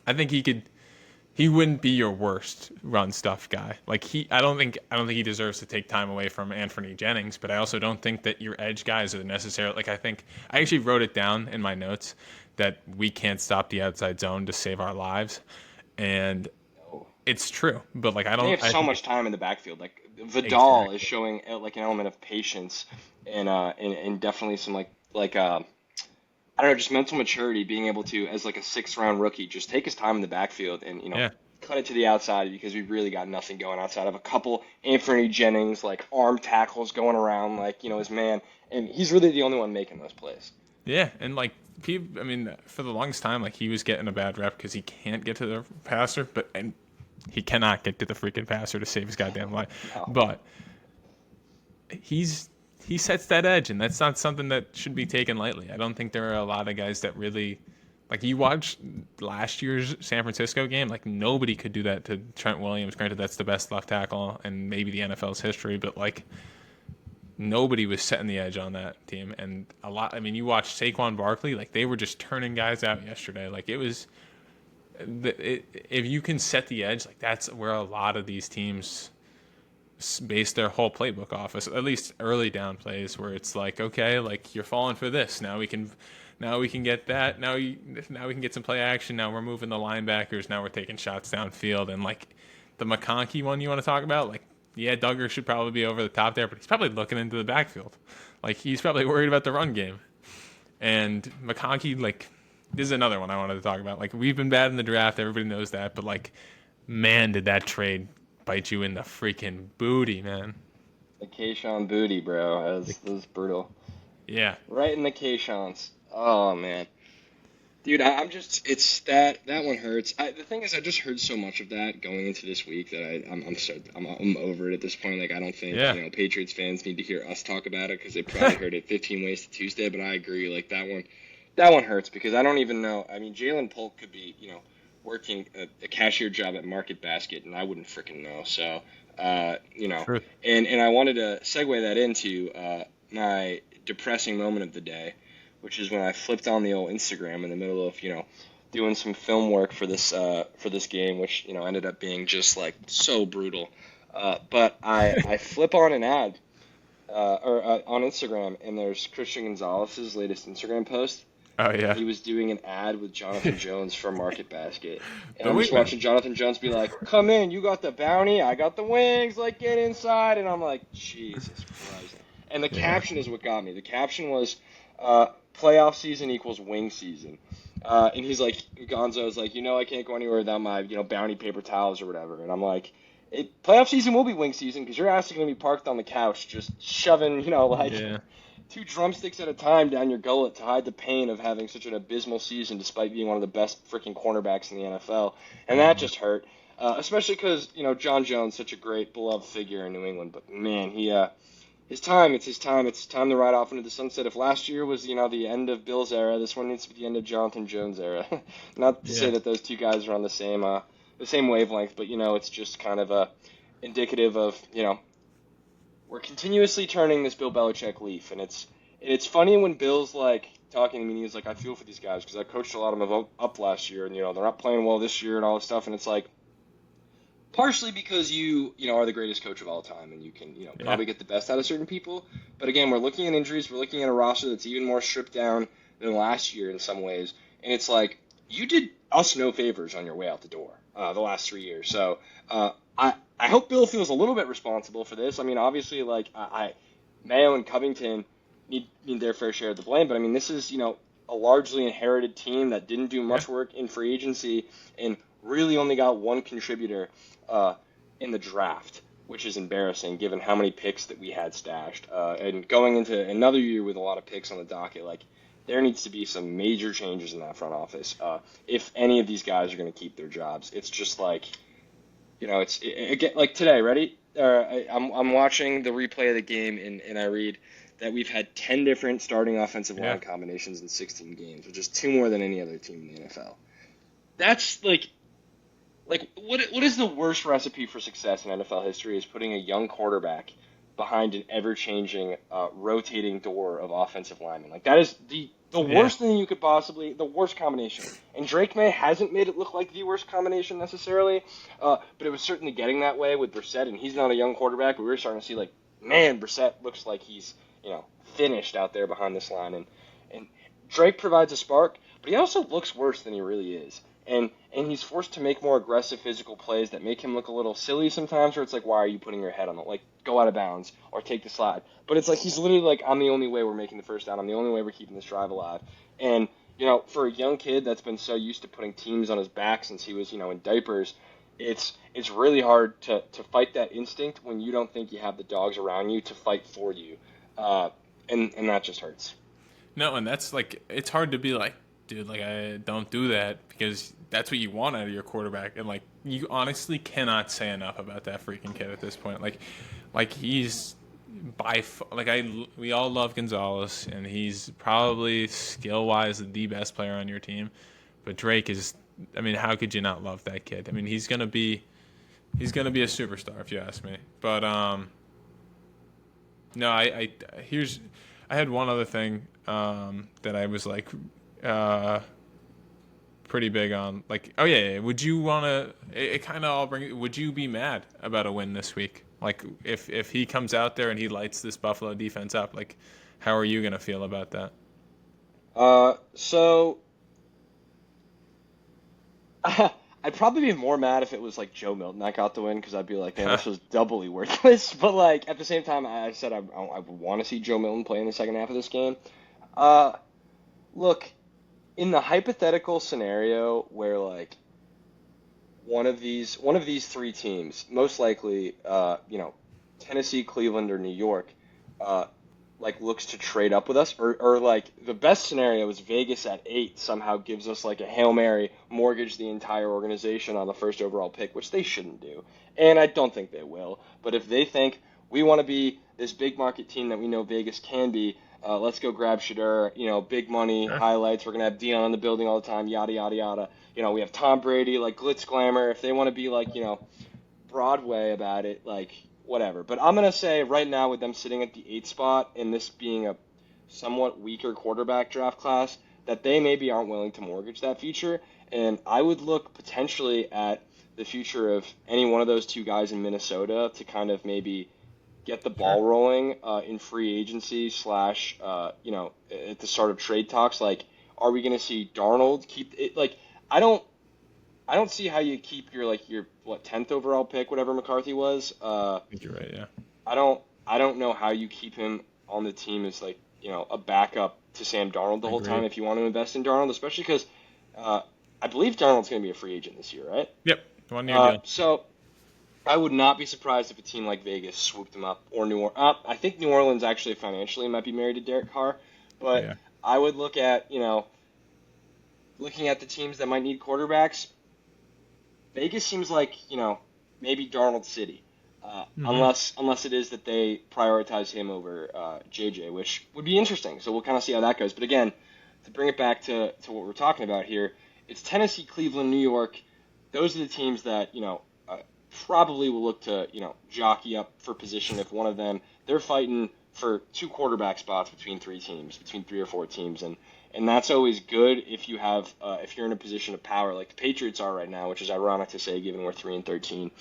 I think he wouldn't be your worst run stuff guy. Like I don't think he deserves to take time away from Anthony Jennings, but I also don't think that your edge guys are necessarily like I actually wrote it down in my notes that we can't stop the outside zone to save our lives. And No. it's true, but like I They don't have I so think much time in the backfield. Like Vidal is exactly. showing like an element of patience and definitely some I don't know, just mental maturity, being able to, as like a sixth round rookie, just take his time in the backfield and Yeah. cut it to the outside because we've really got nothing going outside of a couple Anthony Jennings like arm tackles going around like his man, and he's really the only one making those plays. Yeah, and like I mean, for the longest time, like he was getting a bad rep because he can't get to the passer, and he cannot get to the freaking passer to save his goddamn life. No. But he's he sets that edge, and that's not something that should be taken lightly. I don't think there are a lot of guys that really, like, you watch last year's San Francisco game, like, nobody could do that to Trent Williams. Granted, that's the best left tackle in maybe the NFL's history, but, like, nobody was setting the edge on that team. And you watch Saquon Barkley, like, they were just turning guys out yesterday. Like, if you can set the edge, like, that's where a lot of these teams base their whole playbook off, at least early down plays, where it's like, okay, like, you're falling for this. Now we can get that. Now we can get some play action. Now we're moving the linebackers. Now we're taking shots downfield. And, like, the McConkey one you want to talk about, like, yeah, Duggar should probably be over the top there, but he's probably looking into the backfield. Like, he's probably worried about the run game. And McConkey, like, this is another one I wanted to talk about. Like, we've been bad in the draft. Everybody knows that. But, like, man, did that trade bite you in the freaking booty, man. The Kayshawn booty, bro. That was brutal. Yeah. Right in the Kayshawns. Oh, man. Dude, I'm just, it's that one hurts. The thing is, I just heard so much of that going into this week that I'm over it at this point. Like, I don't think, Patriots fans need to hear us talk about it because they probably heard it 15 ways to Tuesday, but I agree. Like, that one hurts because I don't even know. I mean, Jalen Polk could be, working a cashier job at Market Basket, and I wouldn't freaking know. So, Truth. and I wanted to segue that into my depressing moment of the day, which is when I flipped on the old Instagram in the middle of, doing some film work for this game, which, ended up being just, like, so brutal. But I flip on an ad on Instagram, and there's Christian Gonzalez's latest Instagram post. Oh, yeah. He was doing an ad with Jonathan Jones for Market Basket. And I'm just watching Jonathan Jones be like, come in, you got the bounty, I got the wings, like, get inside. And I'm like, Jesus Christ. And the caption is what got me. The caption was, playoff season equals wing season. And he's like, Gonzo's like, I can't go anywhere without my, bounty paper towels or whatever. And I'm like, playoff season will be wing season because your ass is going to be parked on the couch just shoving, two drumsticks at a time down your gullet to hide the pain of having such an abysmal season despite being one of the best freaking cornerbacks in the NFL. And that just hurt, especially because, John Jones, such a great, beloved figure in New England. But, man, it's his time. It's time to ride off into the sunset. If last year was, the end of Bill's era, this one needs to be the end of Jonathan Jones' era. Not to say that those two guys are on the same wavelength, but, it's just kind of indicative of, we're continuously turning this Bill Belichick leaf, and it's funny when Bill's like talking to me, and he's like, I feel for these guys because I coached a lot of them up last year, and they're not playing well this year and all this stuff, and it's like partially because you are the greatest coach of all time, and you can probably get the best out of certain people, but again, we're looking at injuries, we're looking at a roster that's even more stripped down than last year in some ways, and it's like you did us no favors on your way out the door the last 3 years, so I hope Bill feels a little bit responsible for this. I mean, obviously, like, Mayo and Covington need their fair share of the blame, but, I mean, this is, a largely inherited team that didn't do much work in free agency and really only got one contributor in the draft, which is embarrassing given how many picks that we had stashed. And going into another year with a lot of picks on the docket, like, there needs to be some major changes in that front office if any of these guys are going to keep their jobs. It's just like... again, like today, ready? I'm watching the replay of the game, and I read that we've had 10 different starting offensive line combinations in 16 games, which is 2 more than any other team in the NFL. That's like what is the worst recipe for success in NFL history is putting a young quarterback behind an ever-changing, rotating door of offensive linemen. Like, that is the worst thing you could possibly, the worst combination. And Drake May hasn't made it look like the worst combination necessarily, but it was certainly getting that way with Brissett, and he's not a young quarterback, but we were starting to see, like, man, Brissett looks like he's, finished out there behind this line. And Drake provides a spark, but he also looks worse than he really is. And he's forced to make more aggressive physical plays that make him look a little silly sometimes, where it's like, why are you putting your head on it? Like, go out of bounds or take the slide. But it's like he's literally like, I'm the only way we're making the first down. I'm the only way we're keeping this drive alive. And, for a young kid that's been so used to putting teams on his back since he was, in diapers, it's really hard to fight that instinct when you don't think you have the dogs around you to fight for you. And that just hurts. No, and that's like, it's hard to be like, dude, like, I don't do that because that's what you want out of your quarterback. And, like, you honestly cannot say enough about that freaking kid at this point. Like he's we all love Gonzalez, and he's probably skill wise the best player on your team. But Drake is, I mean, how could you not love that kid? I mean, he's gonna be a superstar if you ask me. But no, I had one other thing that I was like uh, pretty big on. Like, oh yeah, would you wanna? It kind of all bring. Would you be mad about a win this week? Like, if he comes out there and he lights this Buffalo defense up, like, how are you gonna feel about that? So I'd probably be more mad if it was like Joe Milton that got the win because I'd be like, man, this was doubly worthless. But like at the same time, I said I would want to see Joe Milton play in the second half of this game. Uh, Look, in the hypothetical scenario where like one of these three teams, most likely, Tennessee, Cleveland, or New York, uh, like looks to trade up with us, or like the best scenario is Vegas at 8 somehow gives us like a Hail Mary, mortgage the entire organization on the first overall pick, which they shouldn't do, and I don't think they will. But if they think we want to be this big market team that we know Vegas can be, let's go grab Shadur, big money, Sure. highlights. We're gonna have Dion in the building all the time, yada yada yada. We have Tom Brady, like glitz glamour. If they want to be like, Broadway about it, like whatever. But I'm gonna say right now with them sitting at the 8th spot and this being a somewhat weaker quarterback draft class, that they maybe aren't willing to mortgage that future. And I would look potentially at the future of any one of those two guys in Minnesota to kind of maybe get the Sure. ball rolling in free agency slash at the start of trade talks. Like, are we going to see Darnold keep it? Like, I don't I don't see how you keep your what 10th overall pick, whatever McCarthy was. I think you're right. Yeah, I don't know how you keep him on the team as like a backup to Sam Darnold the whole time agreed. if you want to invest in Darnold, especially because uh, I believe Darnold's going to be a free agent this year, right? Yep, 1 year deal. So I would not be surprised if a team like Vegas swooped him up or New Orleans. I think New Orleans actually financially might be married to Derek Carr, but Yeah. I would look at looking at the teams that might need quarterbacks. Vegas seems like maybe Darnold City, Hmm. unless it is that they prioritize him over JJ, which would be interesting. So we'll kind of see how that goes. But again, to bring it back to what we're talking about here, it's Tennessee, Cleveland, New York. Those are the teams that probably will look to jockey up for position if one of them they're fighting for two quarterback spots between three teams, between three or four teams, and that's always good if you have if you're in a position of power like the Patriots are right now, which is ironic to say given we're 3-13,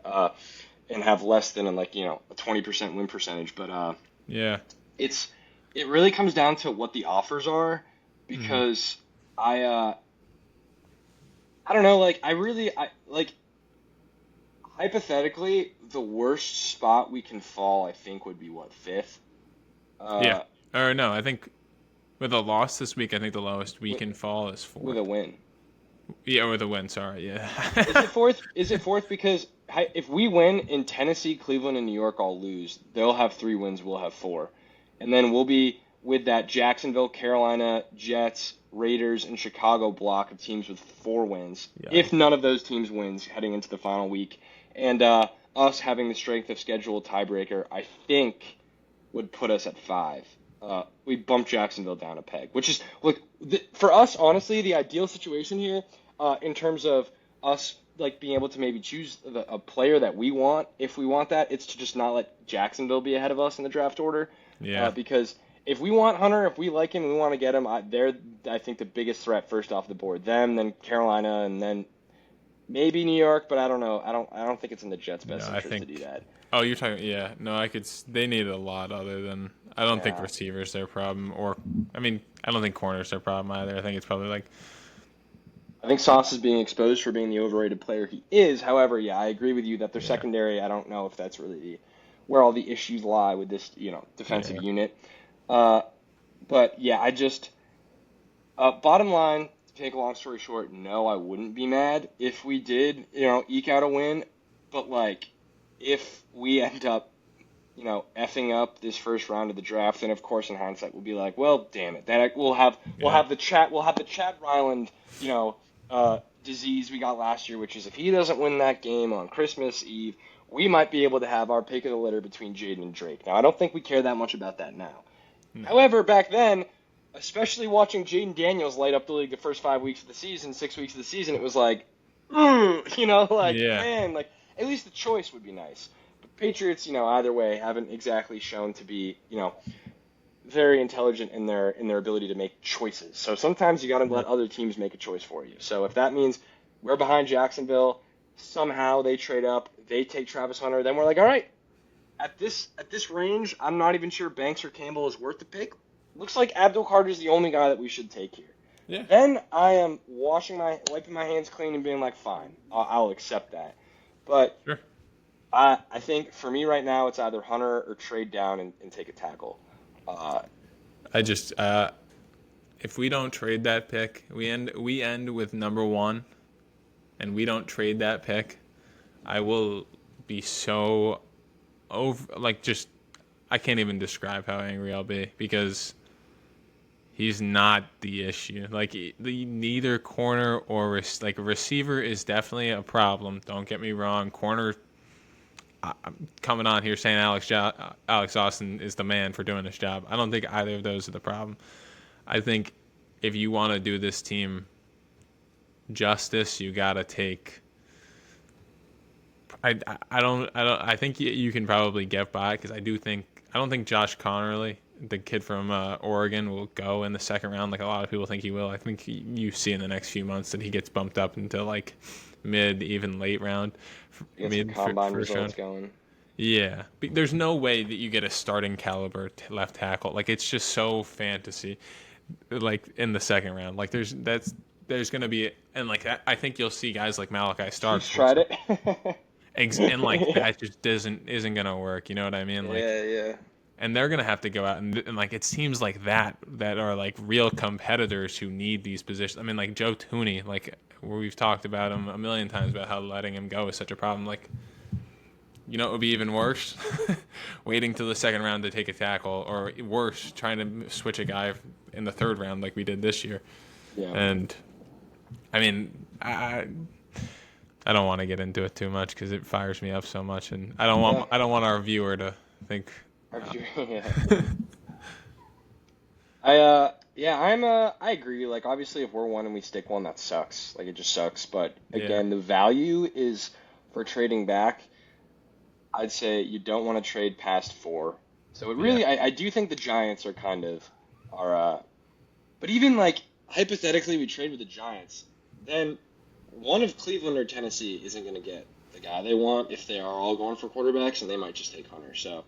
uh, and have less than a 20% win percentage. But Yeah. it's it really comes down to what the offers are Hmm. because I uh, I don't know, like I like hypothetically the worst spot we can fall I think would be what, fifth, Yeah. uh, Or no, I think with a loss this week, I think the lowest we with can fall is with fourth. a win. Yeah, with a win. Sorry. Yeah. Is it fourth? Is it fourth because if we win in Tennessee, Cleveland, and New York all lose, they'll have three wins, we'll have four, and then we'll be with that Jacksonville, Carolina, Jets, Raiders, and Chicago block of teams with four wins. If Yikes. none of those teams wins heading into the final week, and us having the strength of schedule tiebreaker, I think would put us at five. We bumped Jacksonville down a peg, which is look for us honestly the ideal situation here in terms of us like being able to maybe choose a player that we want if we want that. It's to just not let Jacksonville be ahead of us in the draft order Yeah. because if we want Hunter, if we like him, we want to get him. They're I think the biggest threat first off the board. Them, then Carolina, and then maybe New York, but I don't know. I don't think it's in the Jets' No, best I interest to do think. that. Oh, you're talking. Yeah. No, I could. They need a lot other than. I don't think Yeah. receivers their problem, or I mean, I don't think corners their problem either. I think it's probably like. I think Sauce is being exposed for being the overrated player he is. However, yeah, I agree with you that their Yeah. secondary, I don't know if that's really where all the issues lie with this, defensive Yeah. unit. Uh, but yeah, bottom line, to make a long story short, no, I wouldn't be mad if we did, eke out a win. But like, if we end up, effing up this first round of the draft, then of course in hindsight we'll be like, well, damn it, then we'll Yeah. have the Chad Ryland, you know, disease we got last year, which is if he doesn't win that game on Christmas Eve, we might be able to have our pick of the litter between Jaden and Drake. Now, I don't think we care that much about that now. No. However, back then, especially watching Jaden Daniels light up the league the first 5 weeks of the season, 6 weeks of the season, it was like, Yeah. man, like, at least the choice would be nice. But Patriots, either way, haven't exactly shown to be, very intelligent in their ability to make choices. So sometimes you got to let other teams make a choice for you. So if that means we're behind Jacksonville, somehow they trade up, they take Travis Hunter, then we're like, all right, at this range, I'm not even sure Banks or Campbell is worth the pick. Looks like Abdul Carter's the only guy that we should take here. Yeah. Then I am wiping my hands clean and being like, fine, I'll accept that. But Sure. I think for me right now, it's either Hunter or trade down and take a tackle. If we don't trade that pick, we end with number 1, and we don't trade that pick, I will be so I can't even describe how angry I'll be, because he's not the issue. Like, neither corner or receiver is definitely a problem. Don't get me wrong. Corner, I'm coming on here saying Alex Austin is the man for doing this job. I don't think either of those are the problem. I think if you want to do this team justice, you got to take. I think you can probably get by, because I don't think Josh Connerly, the kid from Oregon, will go in the second round like a lot of people think he will. I think you see in the next few months that he gets bumped up into like mid, even late round, mid combine results going. Yeah, there's no way that you get a starting caliber left tackle. Like, it's just so fantasy, like in the second round. Like there's gonna be, and like I think you'll see guys like Malachi Starks. He's tried it. And like that just isn't gonna work. You know what I mean? Like, yeah. And they're gonna have to go out and like, it seems like that are like real competitors who need these positions. I mean, like Joe Tooney, like we've talked about him a million times about how letting him go is such a problem. Like, it would be even worse, waiting till the second round to take a tackle, or worse, trying to switch a guy in the third round like we did this year. Yeah. And I mean, I don't want to get into it too much because it fires me up so much, and I don't want our viewer to think. I agree. Like, obviously, if we're one and we stick one, that sucks. Like, it just sucks. But again, the value is for trading back. I'd say you don't want to trade past 4. So it really, I do think the Giants are but even like hypothetically, we trade with the Giants, then one of Cleveland or Tennessee isn't going to get the guy they want if they are all going for quarterbacks, and they might just take Hunter. So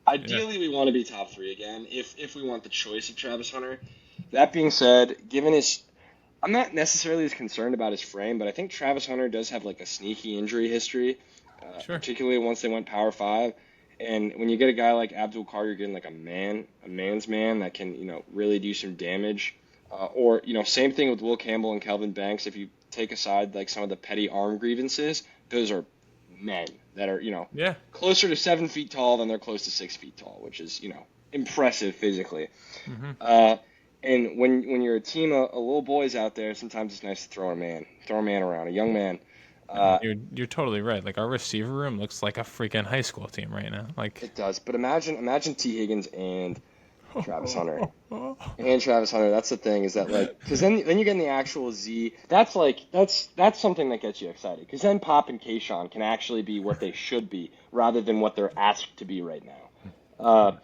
ideally, we want to be top 3 again if we want the choice of Travis Hunter. That being said, I'm not necessarily as concerned about his frame, but I think Travis Hunter does have like a sneaky injury history, particularly once they went Power 5. And when you get a guy like Abdul Carter, you're getting like a man's man that can, really do some damage. Or, same thing with Will Campbell and Kelvin Banks. If you take aside like some of the petty arm grievances, those are men that are, closer to 7 feet tall than they're close to 6 feet tall, which is, impressive physically. Mm-hmm. And when you're a team of little boys out there, sometimes it's nice to throw a man around, a young man. You're totally right. Like, our receiver room looks like a freaking high school team right now. Like, it does. But imagine T. Higgins and Travis Hunter. That's the thing, is that like, because then you get in the actual Z. That's something that gets you excited, because then Pop and Kayshawn can actually be what they should be rather than what they're asked to be right now. Would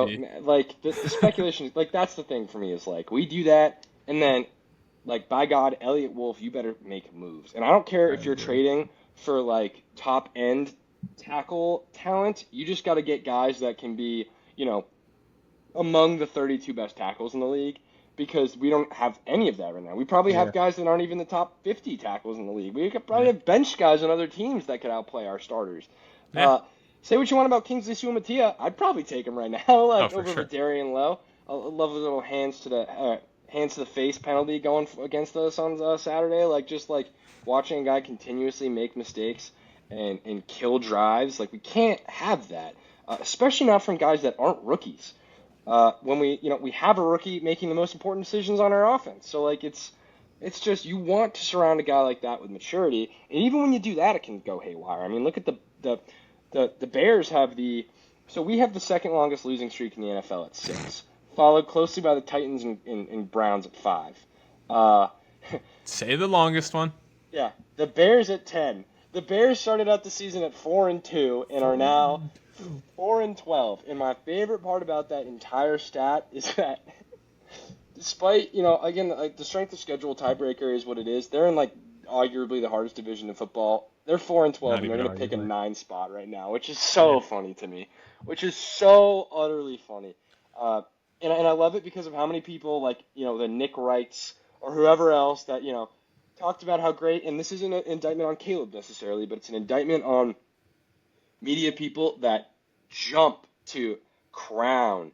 be. Like the speculation, like that's the thing for me, is like we do that, and then like, by God, Elliott Wolf, you better make moves. And I don't care if you're trading for like top end tackle talent. You just got to get guys that can be, among the 32 best tackles in the league, because we don't have any of that right now. We probably have guys that aren't even the top 50 tackles in the league. We could probably have bench guys on other teams that could outplay our starters. Yeah. Say what you want about Kingsley Suamatia, I'd probably take him right now, over Darian Lowe. I love the little hands to the face penalty going against us on Saturday. Like, just like watching a guy continuously make mistakes and kill drives. Like, we can't have that, especially not from guys that aren't rookies. When we have a rookie making the most important decisions on our offense. So like, it's just, you want to surround a guy like that with maturity, and even when you do that, it can go haywire. I mean, look at the the Bears have so we have the second longest losing streak in the NFL at 6, followed closely by the Titans and Browns at 5. Uh, Say the longest one. yeah, the Bears at 10. The Bears started out the season at 4-2 and are now 4-12. And my favorite part about that entire stat is that, despite, again, like the strength of schedule tiebreaker is what it is. They're in like arguably the hardest division in football. They're 4-12 and they're going to pick a 9 spot right now, which is so funny to me. Which is so utterly funny. And I love it because of how many people, like, the Nick Wrights or whoever else that, talked about how great, and this isn't an indictment on Caleb necessarily, but it's an indictment on media people that jump to crown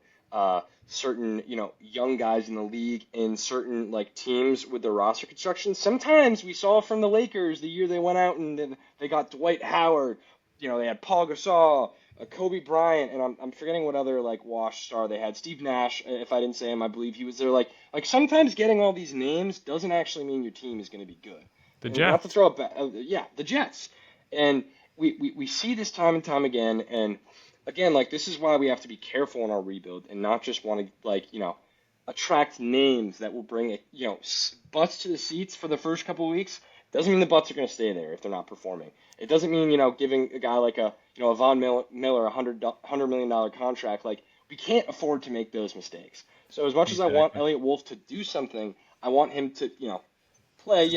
certain, young guys in the league in certain, like, teams with their roster construction. Sometimes we saw from the Lakers the year they went out and then they got Dwight Howard, they had Paul Gasol, Kobe Bryant, and I'm forgetting what other like wash star they had. Steve Nash, if I didn't say him, I believe he was there. Like sometimes getting all these names doesn't actually mean your team is going to be good. The and Jets. Not to throw it back, the Jets. And we see this time and time again. And again, like this is why we have to be careful in our rebuild and not just want to attract names that will bring butts to the seats for the first couple of weeks. Doesn't mean the butts are going to stay there if they're not performing. It doesn't mean, giving a guy like a Von Miller a $100 million contract. Like, we can't afford to make those mistakes. So as much as I want Elliott Wolf to do something, I want him to, play,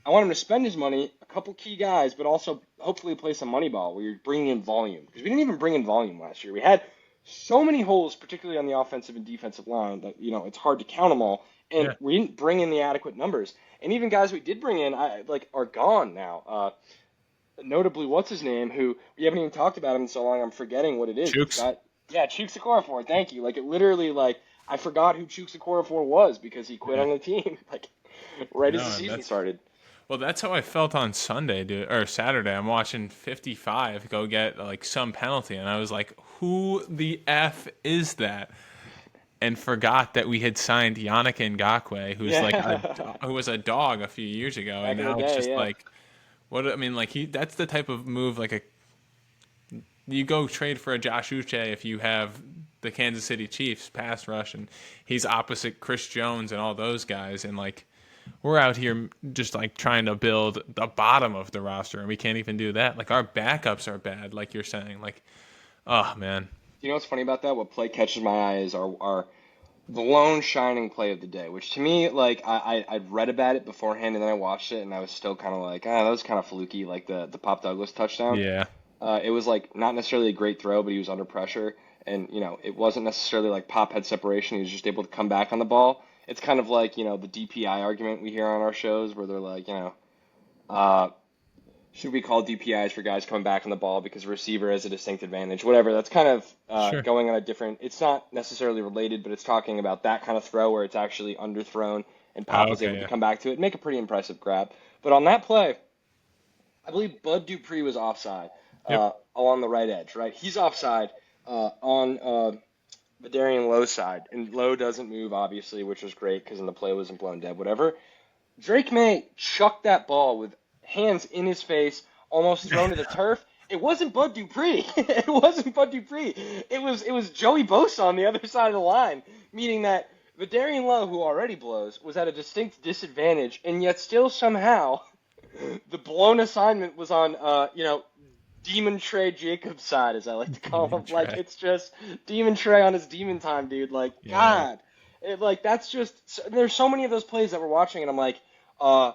I want him to spend his money, a couple key guys, but also hopefully play some money ball where you're bringing in volume. Because we didn't even bring in volume last year. We had so many holes, particularly on the offensive and defensive line, that, it's hard to count them all. And we didn't bring in the adequate numbers. And even guys we did bring in, are gone now. Notably, what's his name? Who we haven't even talked about him in so long. I'm forgetting what it is. Chooks. Chooks Okorafor. Thank you. Like it literally, I forgot who Chooks Okorafor was because he quit on the team, as the season started. Well, that's how I felt on Sunday, dude, or Saturday. I'm watching 55 go get some penalty, and I was like, "Who the f is that?" And forgot that we had signed Yannick Ngakoue, who's who was a dog a few years ago, and now it's just what I mean, that's the type of move you go trade for a Josh Uche if you have the Kansas City Chiefs pass rush, and he's opposite Chris Jones and all those guys, and we're out here just trying to build the bottom of the roster, and we can't even do that. Our backups are bad, like you're saying. Oh man. You know what's funny about that? What play catches my eye is our the lone shining play of the day, which to me, I'd read about it beforehand and then I watched it and I was still kind of that was kind of fluky, the Pop Douglas touchdown. Yeah. It was not necessarily a great throw, but he was under pressure and, it wasn't necessarily Pop had separation. He was just able to come back on the ball. It's kind of the DPI argument we hear on our shows where they're should we call DPIs for guys coming back on the ball because a receiver has a distinct advantage? Whatever. That's kind of going on a different – it's not necessarily related, but it's talking about that kind of throw where it's actually underthrown and Pop was able to come back to it and make a pretty impressive grab. But on that play, I believe Bud Dupree was offside along the right edge, right? He's offside on Vidarian Lowe's side. And Lowe doesn't move, obviously, which was great because then the play wasn't blown dead, whatever. Drake May chucked that ball with – hands in his face, almost thrown to the turf. It wasn't Bud Dupree. It wasn't Bud Dupree. It was Joey Bosa on the other side of the line, meaning that Vidarian Lowe, who already blows, was at a distinct disadvantage, and yet still somehow the blown assignment was on, Demon Trey Jacobs' side, as I like to call him. It's just Demon Trey on his demon time, dude. God. That's just – there's so many of those plays that we're watching, and I'm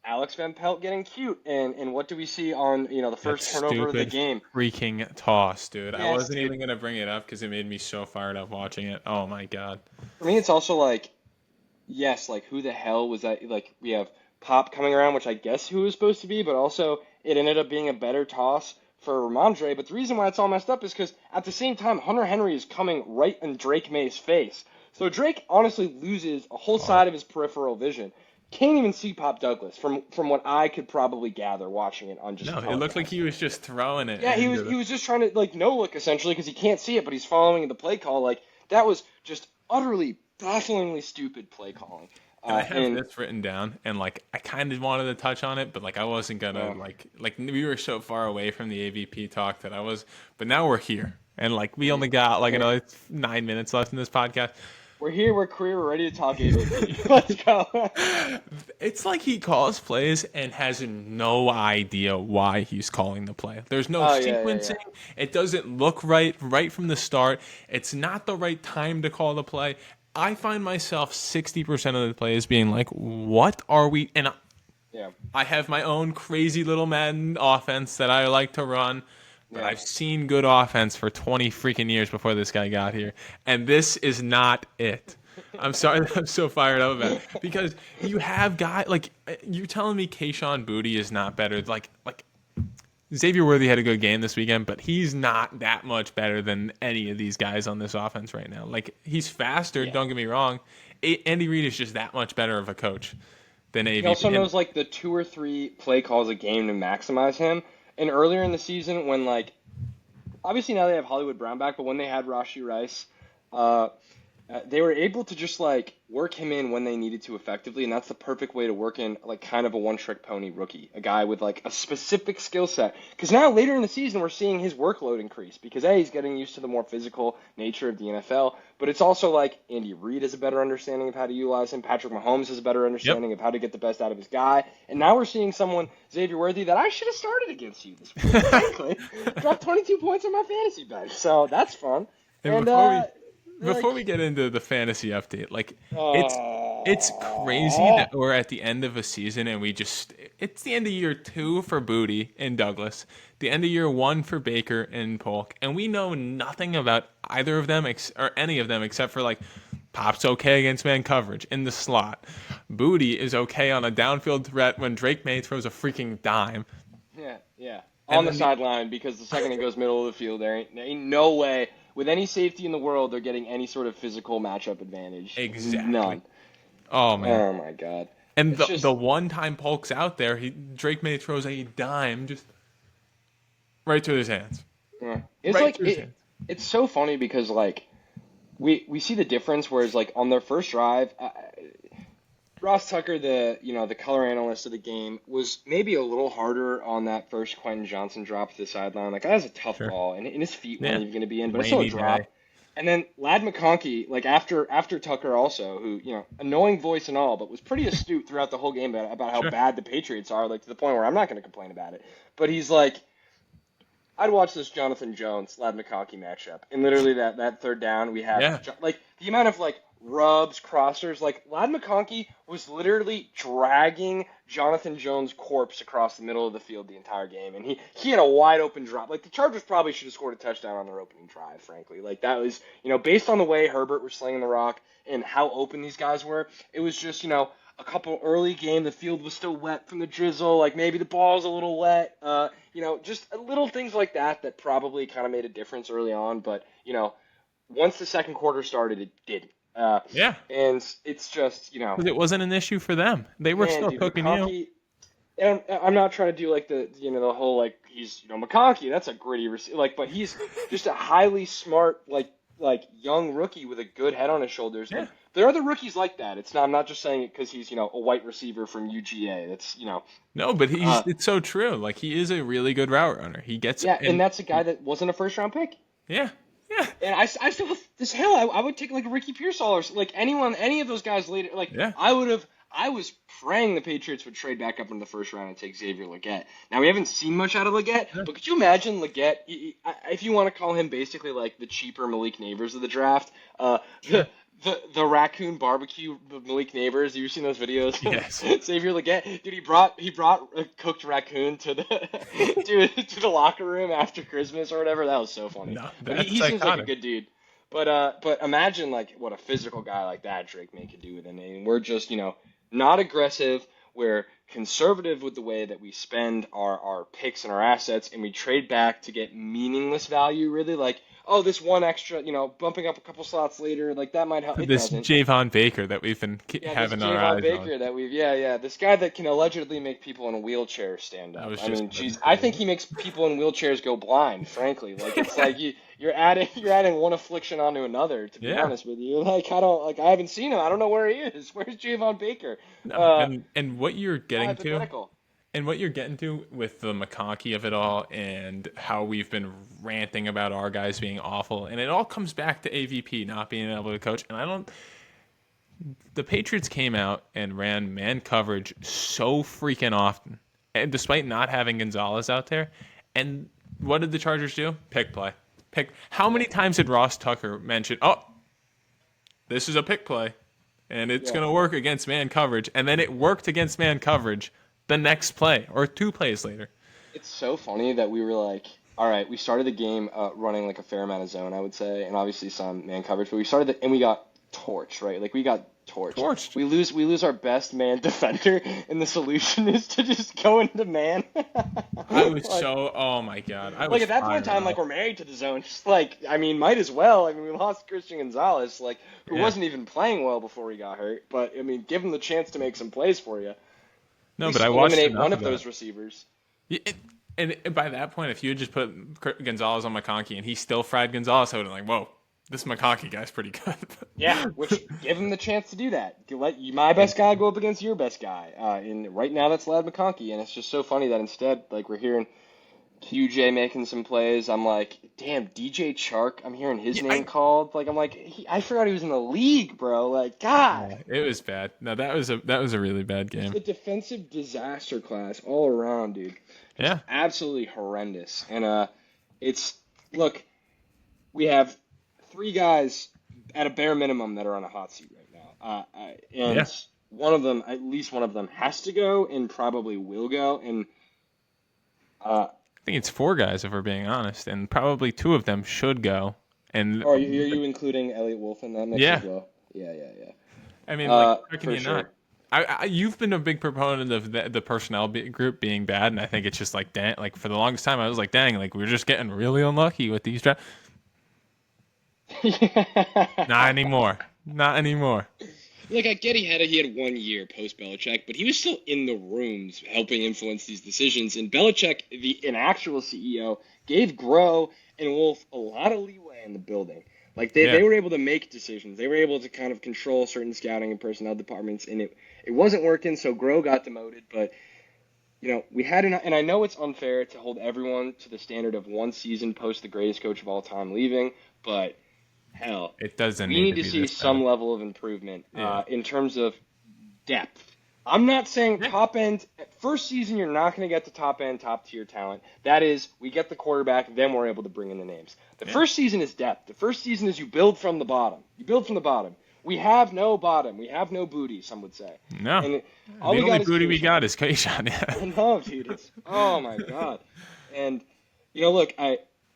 Alex Van Pelt getting cute, and what do we see on the first turnover of the game? Freaking toss, dude! I wasn't even gonna bring it up because it made me so fired up watching it. Oh my god! For me, it's also who the hell was that? We have Pop coming around, which I guess who it was supposed to be, but also it ended up being a better toss for Ramondre. But the reason why it's all messed up is because at the same time, Hunter Henry is coming right in Drake May's face, so Drake honestly loses a whole side of his peripheral vision. Can't even see Pop Douglas from what I could probably gather watching it on just. No, it looked like he was just throwing it. Yeah, he was just trying to no look essentially because he can't see it, but he's following the play call. That was just utterly bafflingly stupid play calling. And I have And this written down, and like I kind of wanted to touch on it, but like I wasn't gonna like we were so far away from the AVP talk that I was. But now we're here, and like we only got like another 9 minutes left in this podcast. we're here, we're queer, we're ready to talk AVP. Let's go. It's like he calls plays and has no idea why he's calling the play. There's no Oh yeah, yeah, sequencing. yeah. It doesn't look right from the start. It's not the right time to call the play. I find myself 60% of the plays being like, what are we? And Yeah, I have my own crazy little Madden offense that I like to run, but yeah. I've seen good offense for 20 freaking years before this guy got here, and this is not it. I'm sorry that I'm so fired up about it because you have guys like you're telling me Kayshon Boutte is not better. Like Xavier Worthy had a good game this weekend, but he's not that much better than any of these guys on this offense right now. Like he's faster, Yeah. don't get me wrong. Andy Reid is just that much better of a coach than He AVP. also knows like the 2 or 3 play calls a game to maximize him. And earlier in the season, when like obviously now they have Hollywood Brown back, but when they had Rashee Rice, uh, they were able to just like work him in when they needed to effectively, and that's the perfect way to work in like kind of a one-trick pony rookie, a guy with like a specific skill set. Because now later in the season, we're seeing his workload increase because he's getting used to the more physical nature of the NFL, but it's also like Andy Reid has a better understanding of how to utilize him. Patrick Mahomes has a better Yep. understanding of how to get the best out of his guy, and now we're seeing someone Xavier Worthy that I should have started against you this week. Frankly, dropped 22 points on my fantasy bench, so that's fun. And And before we like, get into the fantasy update, like it's crazy oh, that we're at the end of a season and it's the end of year 2 for Booty and Douglas, the end of year 1 for Baker and Polk, and we know nothing about either of them or any of them except for like Pop's okay against man coverage in the slot. Booty is okay on a downfield threat when Drake May throws a freaking dime. yeah, yeah. And On the then sideline because the second it goes middle of the field, there ain't no way with any safety in the world they're getting any sort of physical matchup advantage. exactly. None. Oh man. Oh my god. And It's the just one time Polk's out there, Drake May throws a dime just right to his hands. yeah. It's Right like to his hands. it's so funny because like we see the difference whereas like on their first drive Ross Tucker, the color analyst of the game, was maybe a little harder on that first Quentin Johnson drop to the sideline. Like that was a tough Sure. ball, and his feet weren't Yeah. even going to be in, but it's still a Rainy drop. day. And then Lad McConkey, like after Tucker also, who annoying voice and all, but was pretty astute throughout the whole game about how Sure. bad the Patriots are, like to the point where I'm not going to complain about it. But he's like, I'd watch this Jonathan Jones Lad McConkey matchup, and literally that third down we have Yeah. like the amount of like rubs, crossers, like Lad McConkey was literally dragging Jonathan Jones' corpse across the middle of the field the entire game, and he had a wide open drop. Like the Chargers probably should have scored a touchdown on their opening drive, frankly. Like that was based on the way Herbert was slinging the rock and how open these guys were, it was just a couple early game, the field was still wet from the drizzle, like maybe the ball's a little wet, just little things like that probably kind of made a difference early on, but once the second quarter started, it didn't. Yeah. And it's just, Because it wasn't an issue for them. They were man, still dude, cooking you. McConkey. And I'm not trying to do like the whole like he's McConkey. That's a gritty like, but he's just a highly smart like young rookie with a good head on his shoulders. Yeah. And there are other rookies like that. I'm not just saying it because he's a white receiver from UGA. That's No, but it's so true. Like he is a really good route runner. He gets and that's a guy that wasn't a first round pick. Yeah. Yeah. And I still have this I would take like Ricky Pearsall or like any of those guys later. Like Yeah. I was praying the Patriots would trade back up in the first round and take Xavier Legette. Now we haven't seen much out of Legette, but could you imagine Legette? If you want to call him basically like the cheaper Malik Neighbors of the draft, the raccoon barbecue Malik Neighbors. Have you seen those videos? Yes. Xavier Legette, dude, he brought a cooked raccoon to the to the locker room after Christmas or whatever. That was so funny. No, But that's he seems like a iconic. good dude. But imagine like what a physical guy like that Drake May could do with him. And we're just not aggressive. We're conservative with the way that we spend our picks and our assets, and we trade back to get meaningless value. Really, like oh, this one extra, bumping up a couple slots later, like that might help. It This doesn't. Javon Baker that we've been Yeah, this having our Javon eyes on. Baker that this guy that can allegedly make people in wheelchairs stand I up. was I just mean, gonna geez, I say think he makes people in wheelchairs go blind. Frankly, like it's like you're adding one affliction onto another. To be yeah. honest with you, like I haven't seen him. I don't know where he is. Where's Javon Baker? No, Uh, and what you're all getting to, hypothetical. and what you're getting to with the McConkey of it all, and how we've been ranting about our guys being awful, and it all comes back to AVP not being able to coach. And I don't. The Patriots came out and ran man coverage so freaking often, and despite not having Gonzalez out there, and what did the Chargers do? Pick play. Pick. How Yeah, many times did Ross Tucker mention, "Oh, this is a pick play, and it's yeah. going to work against man coverage," and then it worked against man coverage the next play or 2 plays later. It's so funny that we were like, all right, we started the game running like a fair amount of zone, I would say, and obviously some man coverage, but and we got torched, right? Like we got torched. Torched. We lose our best man defender, and the solution is to just go into man. I was Like, so, oh my god, I like was at that point in fired time, like up. we're married to the zone. Just like, I mean, might as well. I mean, we lost Christian Gonzalez, like who Yeah. wasn't even playing well before he got hurt. But I mean, give him the chance to make some plays for you. At No, but least I watched eliminate enough one of of that. those receivers. Yeah, and by that point, if you had just put Gonzalez on McConkey and he still fried Gonzalez, I would have been like, whoa, this McConkey guy's pretty Yeah, good. which give him the chance to do that. Let my best guy go up against your best guy. And right now that's Lad McConkey, and it's just so funny that instead, like we're hearing QJ making some plays. I'm like, damn, DJ Chark. I'm hearing his Yeah, name called. Like I'm like, I forgot he was in the league, bro. Like God, it was bad. No, that was a really bad just game. a defensive disaster class all around, dude. Just Yeah, absolutely horrendous. And it's look, we have three guys at a bare minimum that are on a hot seat right now. yeah. And one of them, at least one of them, has to go and probably will go. And uh, I think it's 4 guys if we're being honest, and probably 2 of them should go. And are you including Elliot Wolf in that mix yeah, as well? Yeah, yeah, yeah. I mean, like, how can For you not? sure. You've been a big proponent of the personnel group being bad, and I think it's just like, dang, like for the longest time, I was like, dang, like we're just getting really unlucky with these drafts. Not anymore. Not anymore. Look, I get he had 1 year post Belichick, but he was still in the rooms helping influence these decisions. And Belichick, an actual CEO, gave Groh and Wolf a lot of leeway in the building. Like they, Yeah, they were able to make decisions. They were able to kind of control certain scouting and personnel departments, and it wasn't working. So Groh got demoted, but we had and I know it's unfair to hold everyone to the standard of one season post the greatest coach of all time leaving, but hell, it doesn't we need need to to be see this some bad. level of improvement Yeah. in terms of depth. I'm not saying Yeah. top end. First season, you're not going to get the top end, top tier talent. That is, we get the quarterback, then we're able to bring in the names. The Yeah. first season is depth. The first season is you build from the bottom. You build from the bottom. We have no bottom. We have no booty, some would say. No. And all The we only got is booty we Kayshawn. got is Kayshawn. I Yeah. know, dude. It's oh my god. And look,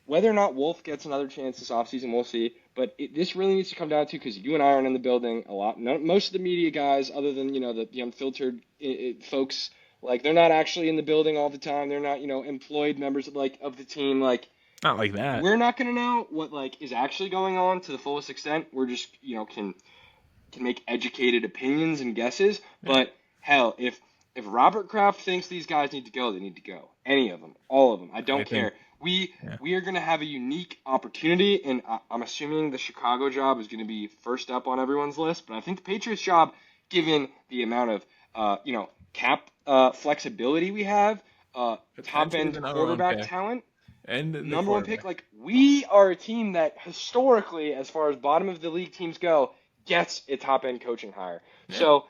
whether or not Wolf gets another chance this offseason, we'll see. But this really needs to come down to because you and I aren't in the building a lot. No, most of the media guys, other than the unfiltered folks, like they're not actually in the building all the time. They're not employed members of the team. Like Not like that. we're not gonna know what is actually going on to the fullest extent. We're just can make educated opinions and guesses. Yeah. But hell, if Robert Kraft thinks these guys need to go, they need to go. Any of them, all of them. I don't I care. think. We Yeah. we are going to have a unique opportunity, and I'm assuming the Chicago job is going to be first up on everyone's list. But I think the Patriots job, given the amount of cap flexibility we have, top Potentially end the number one quarterback pick. talent, And the number one pick. quarterback. Like we are a team that historically, as far as bottom of the league teams go, gets a top end coaching hire. Yeah. So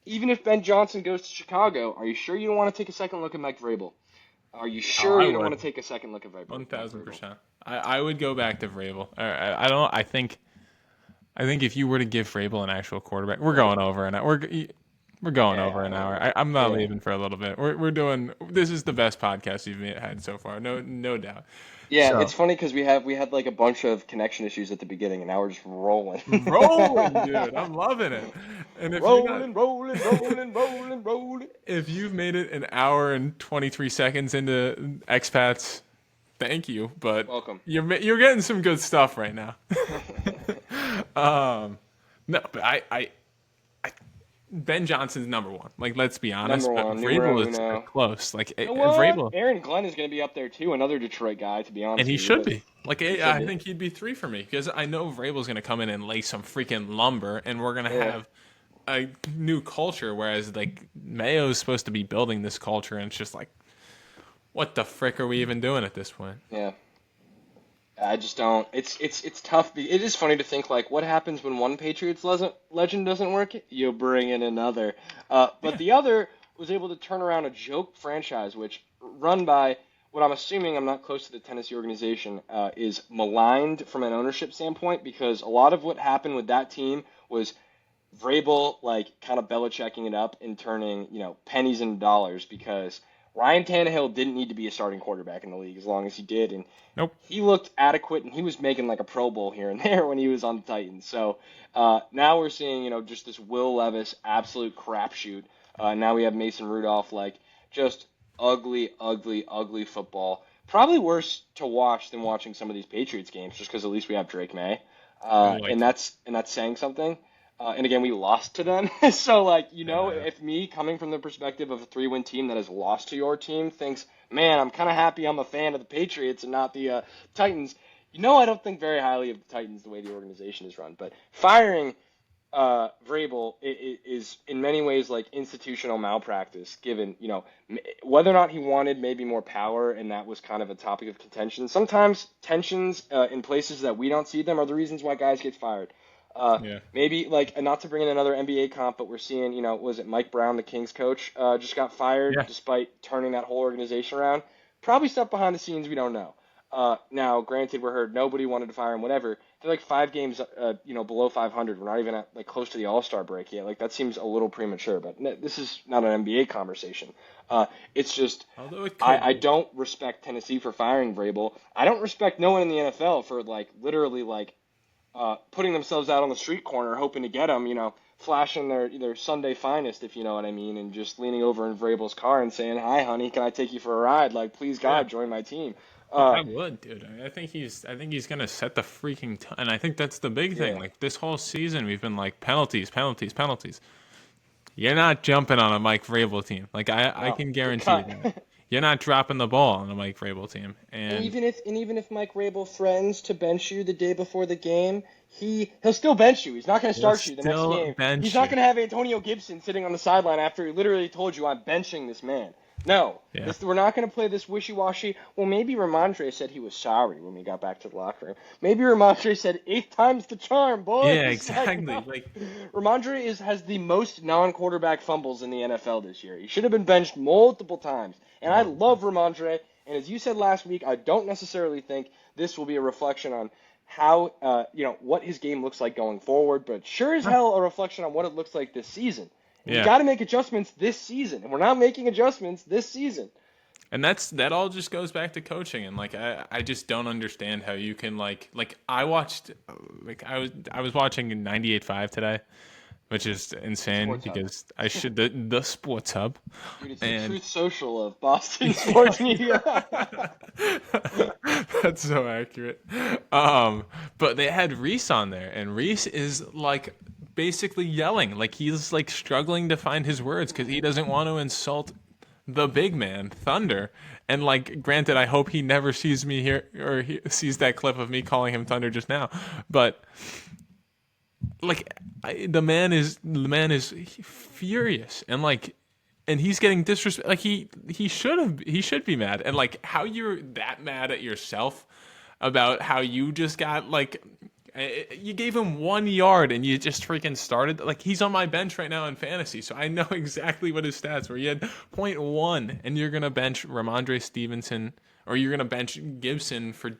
even if Ben Johnson goes to Chicago, are you sure you don't want to take a second look at Mike Vrabel? Are you sure I you don't would. want to take a second look at Vrabel? Mike Vrabel? 1,000%. I would go back to Vrabel. I don't. I think if you were to give Vrabel an actual quarterback, we're Right. going over an hour. We're going Yeah, over I an know. hour. I'm not Yeah. leaving for a little bit. We're doing. This is the best podcast you've had so far. No doubt. Yeah, So it's funny because we had like a bunch of connection issues at the beginning, and now we're just rolling. rolling, dude. I'm loving it. And if you're not, Rolling, rolling, rolling, rolling, rolling. if you've made it an hour and 23 seconds into expats, Thank you, but Welcome. you're getting some good stuff right now. No, but Ben Johnson's number one. Like, let's be honest, Number but one, numero Vrabel is uno. close. Like, You know what? Vrabel, Aaron Glenn is going to be up there too. Another Detroit guy, to be and honest he with you. should But be. Like, he should I be. think he'd be 3 for me because I know Vrabel's going to come in and lay some freaking lumber, and we're going to Yeah. have a new culture. Whereas, like, Mayo's supposed to be building this culture, and it's just like, what the frick are we even doing at this point? Yeah. I just don't. It's tough. It is funny to think like what happens when one Patriots legend doesn't work. You bring in another. But Yeah. the other was able to turn around a joke franchise, which run by what I'm assuming I'm not close to the Tennessee organization is maligned from an ownership standpoint because a lot of what happened with that team was Vrabel like kind of Belichicking it up and turning pennies into dollars because Ryan Tannehill didn't need to be a starting quarterback in the league as long as he did, and Nope. he looked adequate and he was making like a Pro Bowl here and there when he was on the Titans. So now we're seeing just this Will Levis absolute crapshoot. Now we have Mason Rudolph like just ugly, ugly, ugly football. Probably worse to watch than watching some of these Patriots games, just because at least we have Drake May, Oh, like, and that's saying something. And again, we lost to them. So, like, uh, if me coming from the perspective of a 3-win team that has lost to your team thinks, man, I'm kind of happy I'm a fan of the Patriots and not the Titans, I don't think very highly of the Titans the way the organization is run. But firing Vrabel is in many ways like institutional malpractice, given, whether or not he wanted maybe more power, and that was kind of a topic of contention. Sometimes tensions in places that we don't see them are the reasons why guys get fired. yeah. Maybe like not to bring in another NBA comp, but we're seeing, was it Mike Brown, the Kings coach, just got fired Yeah. despite turning that whole organization around. Probably stuff behind the scenes we don't know. Now, granted, we're heard nobody wanted to fire him, whatever. They're like 5 games, below 500. We're not even at like close to the All-Star break yet. Like that seems a little premature, but this is not an NBA conversation. It's just Although it could I be. don't respect Tennessee for firing Vrabel. I don't respect no one in the NFL for like literally like putting themselves out on the street corner hoping to get him, flashing their Sunday finest, if you know what I mean, and just leaning over in Vrabel's car and saying, "Hi, honey, can I take you for a ride? Like, please, Yeah. God, join my team." Oh, Uh, I would, dude. I think he's gonna set the freaking and I think that's the big thing. yeah, Like this whole season, we've been like penalties, penalties, penalties. You're not jumping on a Mike Vrabel team. Like I no, can good guarantee you cut. that. You're not dropping the ball on a Mike Vrabel team. And And even if Mike Rabel threatens to bench you the day before the game, he'll still bench you. He's not going to he'll start you the next still game. He's bench not you. going to have Antonio Gibson sitting on the sideline after he literally told you I'm benching this man. No, Yeah. we're not going to play this wishy-washy. Well, maybe Ramondre said he was sorry when we got back to the locker room. Maybe Ramondre said 8 times the charm, Yeah, boys. Like, exactly. no. Like Ramondre has the most non-quarterback fumbles in the NFL this year. He should have been benched multiple times. And I multiple love times. Ramondre. And as you said last week, I don't necessarily think this will be a reflection on how, what his game looks like going forward, but sure as Huh. hell a reflection on what it looks like this season. And you Yeah. got to make adjustments this season, and we're not making adjustments this season. And that all just goes back to coaching and like I just don't understand how you can like I watched like I was watching 98.5 today, which is insane Sports Hub. because I should the sports hub Dude, it's the and truth social of Boston sports media. that's so accurate. But they had Reese on there and Reese is like basically yelling like he's like struggling to find his words because he doesn't want to insult the big man, Thunder. And like, granted, I hope he never sees me here or sees that clip of me calling him Thunder just now. But like, the man is furious and like, and he's getting disrespect. Like he should be mad. And like, how you're that mad at yourself about how you just got like. You gave him 1 yard and you just freaking started. Like, he's on my bench right now in fantasy, so I know exactly what his stats were. He had .1, and you're going to bench Ramondre Stevenson, or you're going to bench Gibson for.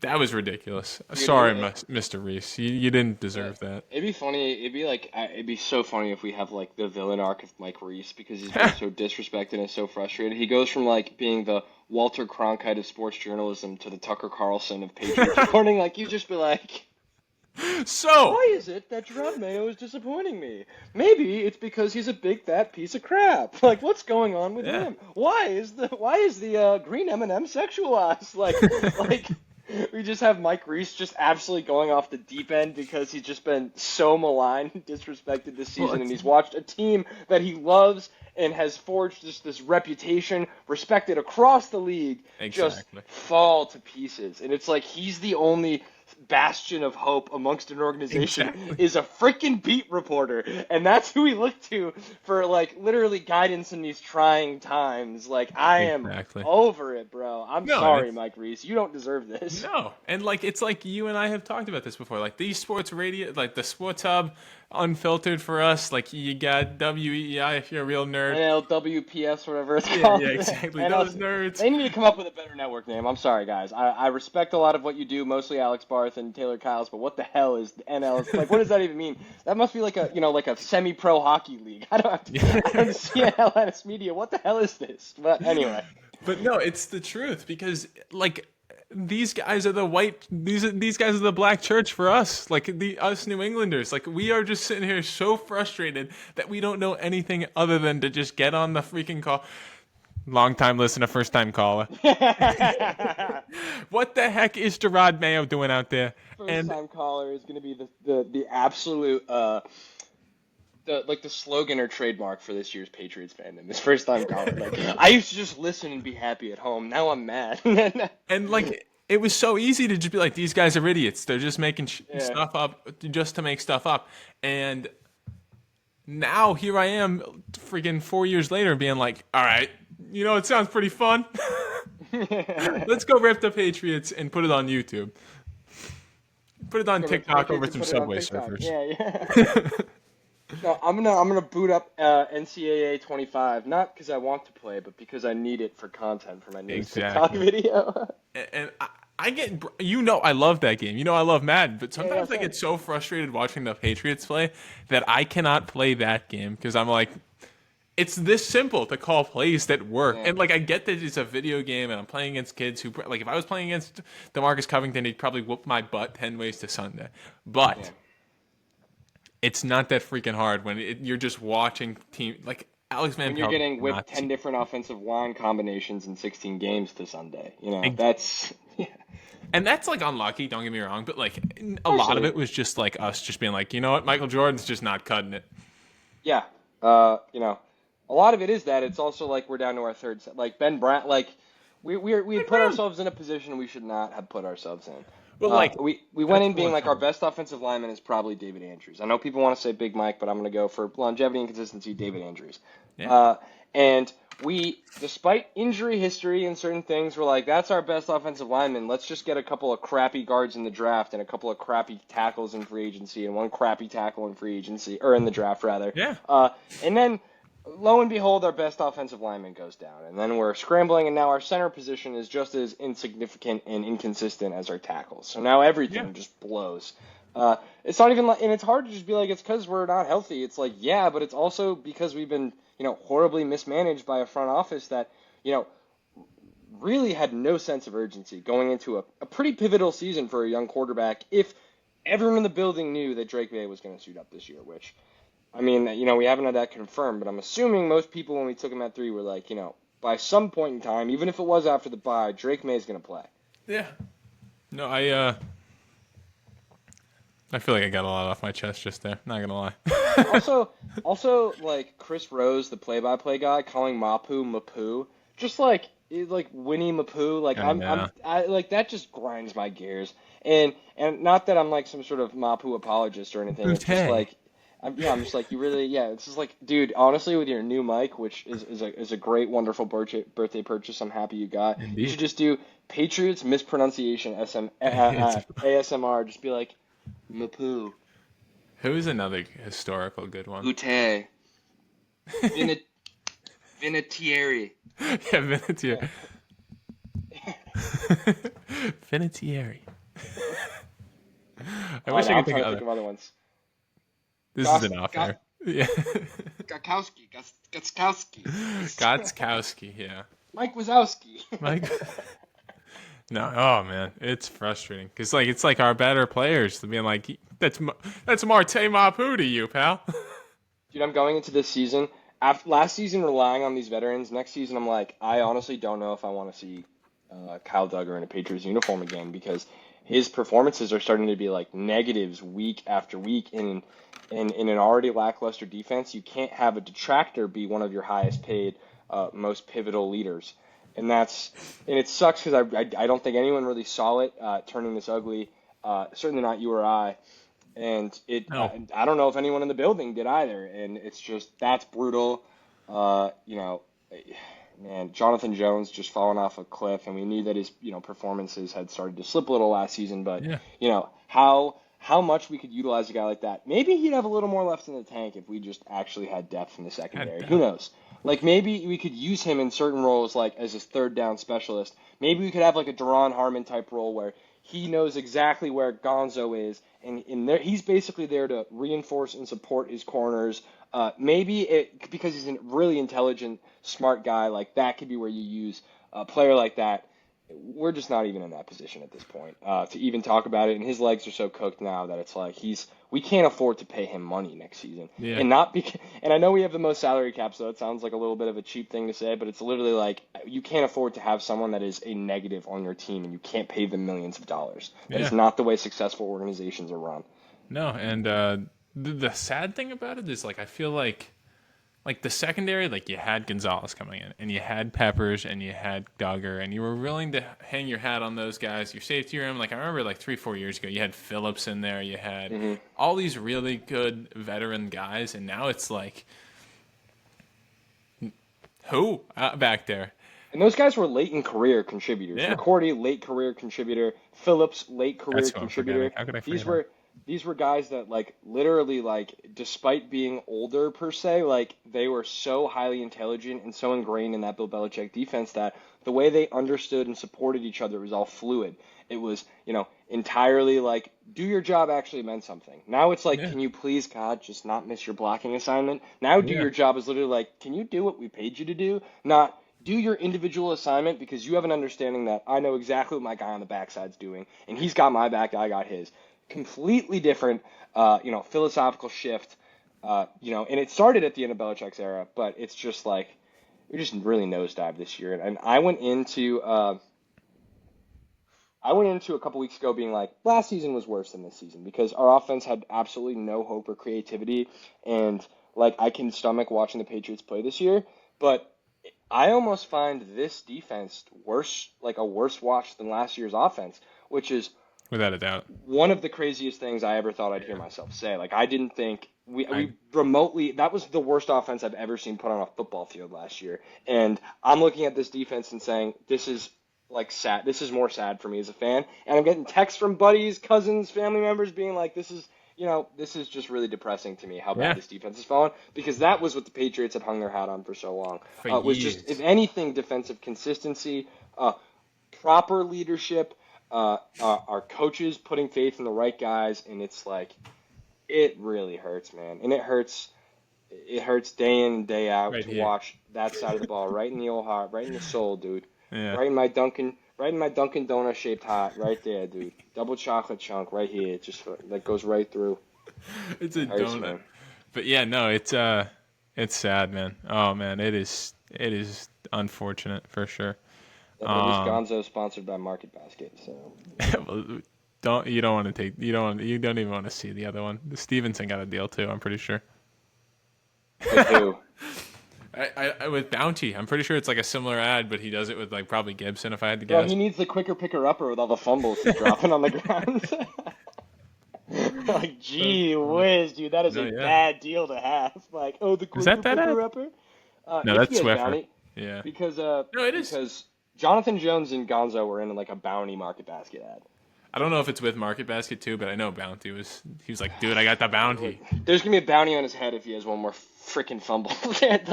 That was ridiculous. Sorry, Mr. Reese. You didn't deserve that. It'd be funny. It'd be so funny if we have like the villain arc of Mike Reese because he's been so disrespected and so frustrated. He goes from like being the Walter Cronkite of sports journalism to the Tucker Carlson of Patriots reporting. Like you just be like, So, Why is it that Gerard Mayo is disappointing me? Maybe it's because he's a big fat piece of crap. Like, what's going on with yeah. him? Why is the green M&M sexualized? Like we just have Mike Reese just absolutely going off the deep end because he's just been so maligned and disrespected this Well, season, and he's watched a team that he loves and has forged just this reputation, respected across the league, just exactly. fall to pieces. And it's like he's the only bastion of hope amongst an organization Exactly. is a freaking beat reporter, and that's who we look to for like literally guidance in these trying times. Like, I am Exactly. over it, bro. I'm No, and sorry, it's Mike Reese, you don't deserve this. no, and like it's like you and I have talked about this before. Like these sports radio, like the Sports Hub, unfiltered for us. Like you got WEI if you're a real nerd. NLWPS, whatever it's Yeah, called. yeah, exactly. And Those nerds. they need to come up with a better network name. I'm sorry, guys. I respect a lot of what you do, mostly Alex Barth and Taylor Kyles, but what the hell is the NL? Like, what does that even mean? That must be like a, like a semi-pro hockey league. I don't see NLNS media. What the hell is this? But anyway. But no, it's the truth because like these guys are the white these guys are the black church for us. Like the us New Englanders. Like we are just sitting here so frustrated that we don't know anything other than to just get on the freaking call. Long time listener, first time caller. What the heck is Gerard Mayo doing out there? First And time caller is going to be the absolute the slogan or trademark for this year's Patriots fandom. This first time caller. Like, I used to just listen and be happy at home. Now I'm mad. and like it was so easy to just be like, these guys are idiots. They're just making Yeah. stuff up just to make stuff up. And now here I am, freaking 4 years later, being like, all right, it sounds pretty fun. Let's go rip the Patriots and put it on YouTube. Put it on TikTok over some Subway Surfers. Yeah. No, I'm gonna boot up NCAA 25, not because I want to play, but because I need it for content for my new TikTok video. And I get, I love that game. I love Madden, but sometimes I same. get so frustrated watching the Patriots play that I cannot play that game because I'm like, it's this simple to call plays that work. Yeah. And like, I get that it's a video game and I'm playing against kids who, like, if I was playing against DeMarcus Covington, he'd probably whoop my butt 10 ways to Sunday. But Yeah. it's not that freaking hard when you're just watching team, like, Alex Van When you're Pelt getting whipped not 10 different offensive line combinations in 16 games to Sunday, Ex- that's yeah. And that's like unlucky, don't get me wrong, but like a lot of it was just like us just being like, you know what, Michael Jordan's just not cutting it. Yeah. A lot of it is that. It's also like we're down to our third set. Like Ben Bryant, like we had put ourselves in a position we should not have put ourselves in. But like we went in being like our best offensive lineman is probably David Andrews. I know people want to say Big Mike, but I'm going to go for longevity and consistency, David Andrews. Yeah. And we, despite injury history and certain things, we're like, that's our best offensive lineman. Let's just get a couple of crappy guards in the draft and a couple of crappy tackles in free agency and one crappy tackle in free agency, or in the draft rather. Yeah. And then lo and behold, our best offensive lineman goes down, and then we're scrambling, and now our center position is just as insignificant and inconsistent as our tackles. So now everything just blows. It's not even like, and it's hard to just be like, it's because we're not healthy. It's like, yeah, but it's also because we've been, horribly mismanaged by a front office that, really had no sense of urgency going into a pretty pivotal season for a young quarterback if everyone in the building knew that Drake May was going to suit up this year, which, I mean, we haven't had that confirmed, but I'm assuming most people when we took him at 3 were like, by some point in time, even if it was after the bye, Drake May is going to play. Yeah. No, I feel like I got a lot off my chest just there. Not gonna lie. also, like Chris Rose, the play-by-play guy, calling Mapu, just like Winnie Mapu, like I like that just grinds my gears. And not that I'm like some sort of Mapu apologist or anything. It's just like, I'm just like, you really, it's just like, dude, honestly, with your new mic, which is a great, wonderful birthday purchase, I'm happy you got. Indeed. You should just do Patriots mispronunciation ASMR. Just be like, Mapu. Who's another historical good one? Ute. Vinatieri. Yeah, Vinatieri. Vinatieri. I wish I could think of other ones. This is an off-air. Yeah. Gatkowski. Gatkowski, yeah. Mike Wazowski. Mike. No, oh man, it's frustrating because like it's like our better players being like, that's Marte Mapu to you, pal. Dude, I'm going into this season. After last season, relying on these veterans. Next season, I'm like, I honestly don't know if I want to see Kyle Duggar in a Patriots uniform again because his performances are starting to be like negatives week after week. In an already lackluster defense, you can't have a detractor be one of your highest paid, most pivotal leaders. And it sucks because I don't think anyone really saw it turning this ugly. Certainly not you or I. And No. I don't know if anyone in the building did either. And it's just, that's brutal. You know, man, Jonathan Jones just falling off a cliff, and we knew that his, performances had started to slip a little last season. But, Yeah. how much we could utilize a guy like that. Maybe he'd have a little more left in the tank if we just actually had depth in the secondary. Who knows? Like maybe we could use him in certain roles, like as his third down specialist. Maybe we could have like a Daron Harmon type role where he knows exactly where Gonzo is, and he's basically there to reinforce and support his corners. Because he's a really intelligent, smart guy, like that could be where you use a player like that. We're just not even in that position at this point to even talk about it. And his legs are so cooked now that it's like we can't afford to pay him money next season. Yeah. And I know we have the most salary cap, so it sounds like a little bit of a cheap thing to say, but it's literally like you can't afford to have someone that is a negative on your team and you can't pay them millions of dollars. That is not the way successful organizations are run. No, and the sad thing about it is, like, I feel like the secondary, like, you had Gonzalez coming in, and you had Peppers, and you had Duggar, and you were willing to hang your hat on those guys. Your safety room, like, I remember, like, 3-4 years ago, you had Phillips in there, you had all these really good veteran guys, and now it's like, who back there? And those guys were late in career contributors. Yeah. McCourty, late career contributor. Phillips, late career That's who I'm contributor. forgetting. How could I forget These were guys that, like, literally, like, despite being older per se, like, they were so highly intelligent and so ingrained in that Bill Belichick defense that the way they understood and supported each other was all fluid. It was, entirely like, do your job actually meant something. Now it's like, can you please, God, just not miss your blocking assignment? Now do your job is literally like, can you do what we paid you to do? Not do your individual assignment because you have an understanding that I know exactly what my guy on the backside's doing, and he's got my back, I got his. Completely different, philosophical shift, and it started at the end of Belichick's era, but it's just like, we just really nosedived this year. And I went into a couple weeks ago being like, last season was worse than this season because our offense had absolutely no hope or creativity, and like I can stomach watching the Patriots play this year, but I almost find this defense worse, like a worse watch than last year's offense, which is without a doubt one of the craziest things I ever thought I'd hear myself say. Like I didn't think we remotely, that was the worst offense I've ever seen put on a football field last year. And I'm looking at this defense and saying, this is like sad. This is more sad for me as a fan. And I'm getting texts from buddies, cousins, family members being like, this is just really depressing to me how bad this defense has fallen, because that was what the Patriots had hung their hat on for so long. Was just, if anything, defensive consistency, proper leadership, our coaches putting faith in the right guys, and it's like, it really hurts, man. And it hurts day in and day out watch that side of the ball, right in the old heart, right in the soul, dude. Yeah. Right in my Dunkin' Donut shaped heart, right there, dude. Double chocolate chunk right here. It just that goes right through. It's a donut. Man. But yeah, no, it's sad, man. Oh man, it is unfortunate for sure. Yeah, but at least Gonzo's sponsored by Market Basket, so you don't even want to see the other one. Stevenson got a deal too, I'm pretty sure. With who? I with Bounty. I'm pretty sure it's like a similar ad, but he does it with like probably Gibson if I had to guess. Well, he needs the quicker picker upper with all the fumbles he's dropping on the ground. Like, gee whiz, dude, that is a bad deal to have. Like, the quicker picker upper? No, that's Swiffer. Yeah. Because no, it is. Because Jonathan Jones and Gonzo were in like a Bounty Market Basket ad. I don't know if it's with Market Basket too, but I know Bounty he was like, dude, I got the Bounty. There's gonna be a bounty on his head if he has one more freaking fumble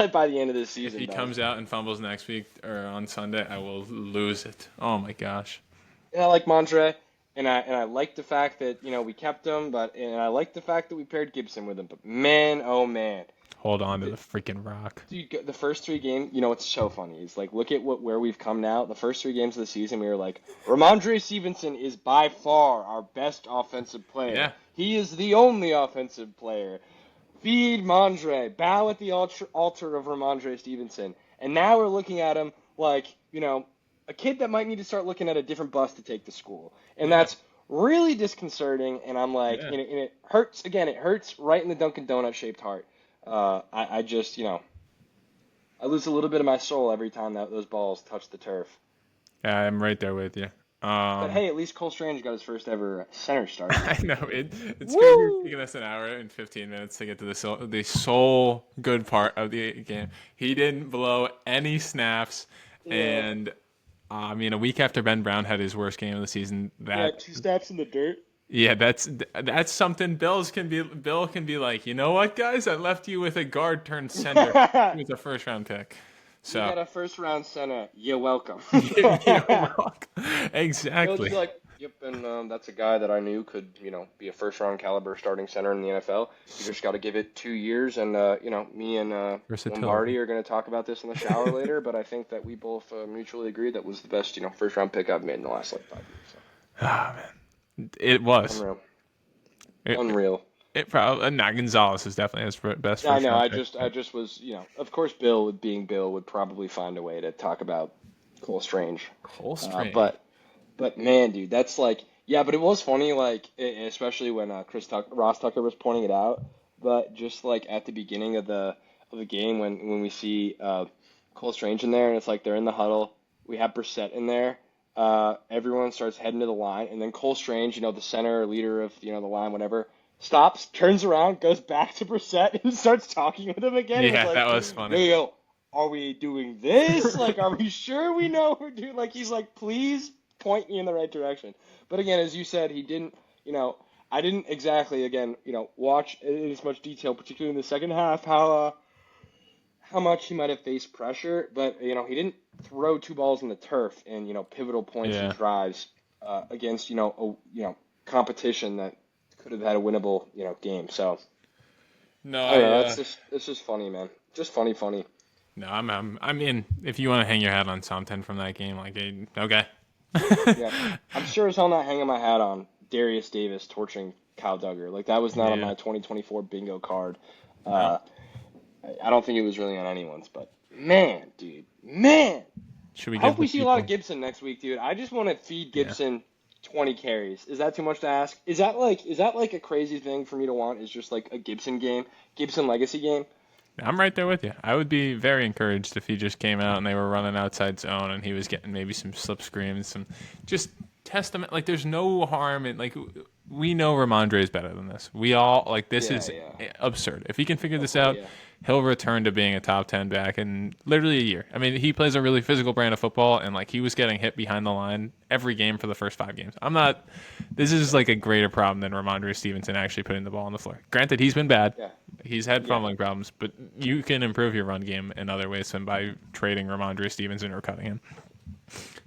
by the end of this season. If he comes out and fumbles next week or on Sunday, I will lose it. Oh my gosh. And I like Montre, and I like the fact that we kept him, and I like the fact that we paired Gibson with him. But man, oh man, hold on to the freaking rock. Dude, the first 3 games, you know, what's so funny is like look at where we've come now. The first 3 games of the season, we were like, Ramondre Stevenson is by far our best offensive player. Yeah. He is the only offensive player. Feed Mondre, bow at the altar of Ramondre Stevenson. And now we're looking at him like, you know, a kid that might need to start looking at a different bus to take to school. And Yeah. that's really disconcerting. And I'm like, Yeah. and it hurts, again, it hurts right in the Dunkin' Donut shaped heart. I just, you know, I lose a little bit of my soul every time that those balls touch the turf. Yeah, I'm right there with you. But hey, at least Cole Strange got his first ever center start. I know it's going to be Woo! taking us an hour and 15 minutes to get to the sole good part of the game. He didn't blow any snaps, Yeah. and I mean, a week after Ben Brown had his worst game of the season, Yeah, that 2 steps in the dirt. yeah, that's something Bill can be like, you know what, guys, I left you with a guard turned center with a first round pick. You So got a first round center. You're welcome. He'll just exactly. be like, yep, and that's a guy that I knew could, you know, be a first round caliber starting center in the NFL. You just got to give it 2 years, and you know, me and Versatility. Lombardi are going to talk about this in the shower later. But I think that we both mutually agree that was the best, you know, first round pick I've made in the last like 5 years. So. Ah man, it was. Unreal. It, Unreal. it probably not Gonzalez is definitely his best I first know. round I pick. just was, you know, of course, Bill, with being Bill, would probably find a way to talk about Cole Strange. Cole Uh, Strange. but, but man, dude, that's like, yeah. But it was funny, like, especially when Ross Tucker was pointing it out. But just like at the beginning of the game, when we see Cole Strange in there, and it's like they're in the huddle. We have Brissett in there. Everyone starts heading to the line, and then Cole Strange, you know, the center leader of, you know, the line, whatever, stops, turns around, goes back to Brissett, and starts talking with him again. And was Yeah, like, that was yo, funny. yo, are we doing this? Like, are we sure we know we're doing? Like, he's like, please point me in the right direction. But again, as you said, he didn't. You know, I didn't exactly, again, you know, watch in as much detail, particularly in the second half, how much he might have faced pressure. But you know, he didn't throw 2 balls in the turf in, you know, pivotal points and Yeah. drives against, you know, competition that could have had a winnable, you know, game. So No, I don't know. I It's just funny, man. Just funny, funny. no, I mean, if you want to hang your hat on something from that game, like, okay. Yeah, I'm sure as hell not hanging my hat on Darius Davis torching Kyle Duggar. Like that was not on Yeah. my 2024 bingo card. No. Uh, I don't think it was really on anyone's, but man, dude, man. Should we I give hope the we see a lot of people? Gibson next week, dude. I just want to feed Yeah. Gibson 20 carries. Is that too much to ask? Is that like a crazy thing for me to want? Is just like a Gibson game, Gibson legacy game? I'm right there with you. I would be very encouraged if he just came out and they were running outside zone and he was getting maybe some slip screens, some just testament. Like, there's no harm in, like, we know Ramondre is better than this. We all, like, this Yeah, is yeah. absurd. If he can figure this Oh out, yeah. he'll return to being a top 10 back in literally a year. I mean, he plays a really physical brand of football, and, like, he was getting hit behind the line every game for the first 5 games. This is, like, a greater problem than Ramondre Stevenson actually putting the ball on the floor. Granted, he's been bad. Yeah. He's had Yeah. fumbling problems, but you can improve your run game in other ways than by trading Ramondre Stevenson or cutting him.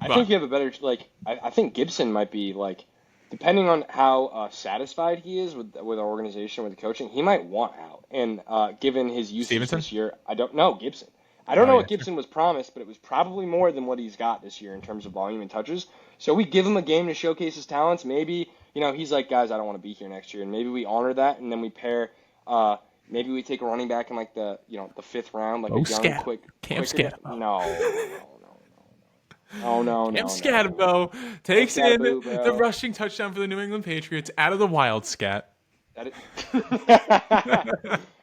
I But think you have a better like. I think Gibson might be like, depending on how satisfied he is with our organization, with the coaching, he might want out. And given his usage Stevenson? this year, I don't know Gibson. I don't Oh know yeah, what Gibson was promised, but it was probably more than what he's got this year in terms of volume and touches. So we give him a game to showcase his talents. Maybe, you know, he's like, guys, I don't want to be here next year, and maybe we honor that, and then we pair. Maybe we take a running back in like the, you know, the 5th round, like Bo a young, Scat, quicker. Scatabo. Cam No. Scatabo Cam takes in Scatterboo, the bro. rushing touchdown for the New England Patriots out of the wild scat. That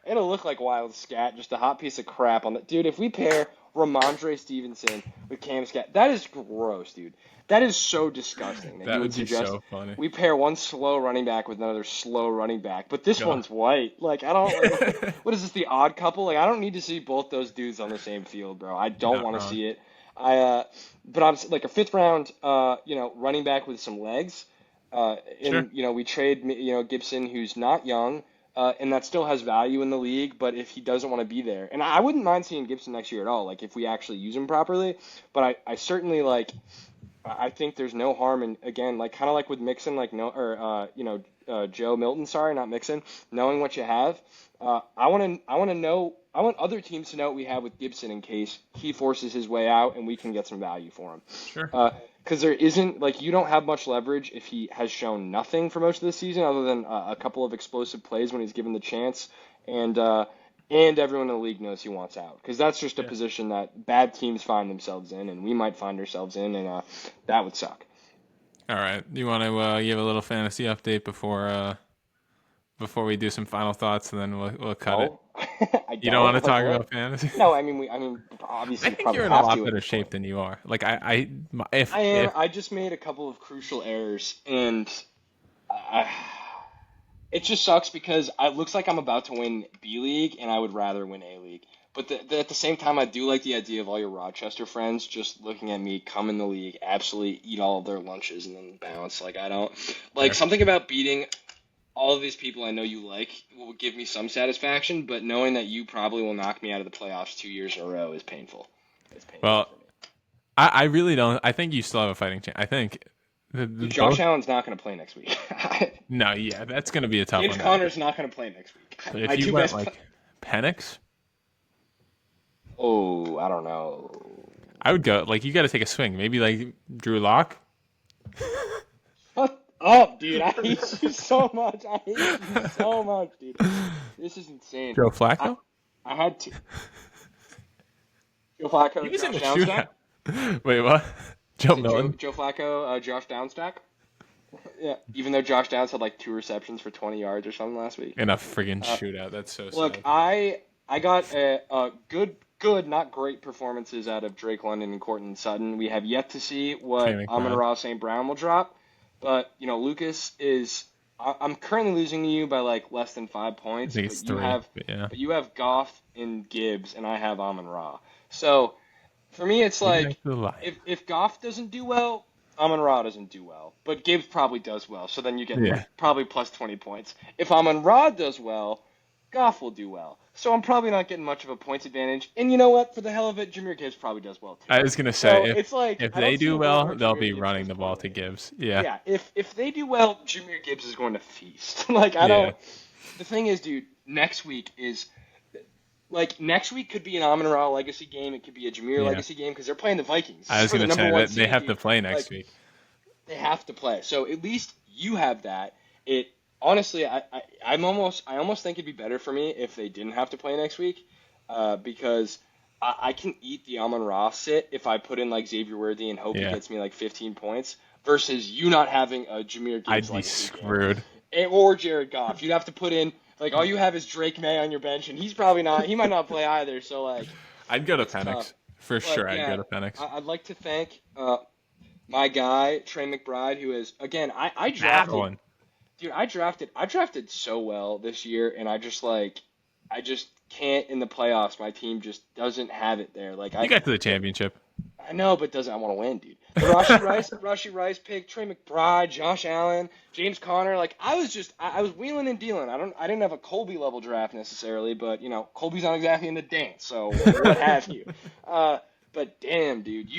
It'll look like wild scat, just a hot piece of crap on the dude. If we pair Ramondre Stevenson with Cam Scat, that is gross, dude. That is so disgusting that That you would would be suggest so funny. we pair one slow running back with another slow running back. But this God. one's white. Like I don't like, what is this, the odd couple? Like I don't need to see both those dudes on the same field, bro. I You're don't not want to wrong. see it. But I'm like a 5th round, you know, running back with some legs. Sure. And you know, we trade, you know, Gibson, who's not young, and that still has value in the league. But if he doesn't want to be there, and I wouldn't mind seeing Gibson next year at all, like if we actually use him properly. But I certainly like. I think there's no harm in, again, like kind of like with Mixon, like no, or you know, Joe Milton, sorry, not Mixon, knowing what you have. I want to know I want other teams to know what we have with Gibson in case he forces his way out and we can get some value for him. Sure. Because there isn't, like, you don't have much leverage if he has shown nothing for most of the season other than a couple of explosive plays when he's given the chance, and everyone in the league knows he wants out. Because that's just a position that bad teams find themselves in, and we might find ourselves in, and that would suck. All right. You want to give a little fantasy update before we do some final thoughts, and then we'll cut it? You don't want to talk about fantasy? No, I mean, obviously, I think you're in a lot better shape than you are. Like I am. I just made a couple of crucial errors, and it just sucks because it looks like I'm about to win B League, and I would rather win A League. But at the same time, I do like the idea of all your Rochester friends just looking at me come in the league, absolutely eat all of their lunches, and then bounce. Like, I don't like something about beating all of these people I know you like will give me some satisfaction, but knowing that you probably will knock me out of the playoffs 2 years in a row is painful. It's painful. Well, for me. I really don't. I think you still have a fighting chance. I think Josh Allen's not going to play next week. No, yeah, that's going to be a tough one. James Conner's not going to play next week. If you went like Penix, oh, I don't know. I would go like you got to take a swing. Maybe like Drew Lock. Shut up, dude! I hate you so much. I hate you so much, dude. This is insane. Joe Flacco. I had to. Joe Flacco. He was in the Josh shootout. Wait, what? Joe Millen. Joe Flacco. Josh Downstack. Yeah, even though Josh Downs had like 2 receptions for 20 yards or something last week. In a friggin' shootout. That's so sad. Look, I got a good, not great performances out of Drake London and Courtland Sutton. We have yet to see what Amon-Ra St. Brown will drop. But, Lucas is – I'm currently losing to you by like less than 5 points. I think it's 3. But you have Goff and Gibbs, and I have Amon-Ra. So, for me, it's like if Goff doesn't do well – Amon-Ra doesn't do well, but Gibbs probably does well, so then you get probably plus 20 points. If Amon-Ra does well, Goff will do well. So I'm probably not getting much of a points advantage. And you know what? For the hell of it, Jahmyr Gibbs probably does well too. I was going to say, if they do well, they'll be running the ball to Gibbs. Yeah. Yeah, if they do well, Jahmyr Gibbs is going to feast. The thing is, dude, next week could be an Amon-Ra legacy game. It could be a Jahmyr legacy game because they're playing the Vikings. I was going to say that they have to play next week. They have to play. So at least you have that. Honestly, I almost think it'd be better for me if they didn't have to play next week because I can eat the Amon-Ra sit if I put in like Xavier Worthy and hope he gets me like 15 points versus you not having a Jahmyr Gibbs. I'd be screwed. Or Jared Goff. You'd have to put in. Like, all you have is Drake May on your bench, and he might not play either, so, like... I'd go to Penix. For sure, I'd go to Penix. I'd like to thank my guy, Trey McBride, who is, again, I drafted... Dude, I drafted so well this year, and I just can't in the playoffs. My team just doesn't have it there. Like you got to the championship. I know, but I want to win, dude. The Rashee Rice pick, Trey McBride, Josh Allen, James Conner. Like I was wheeling and dealing. I didn't have a Colby level draft necessarily, but Colby's not exactly in the dance, so what have you. But damn, dude,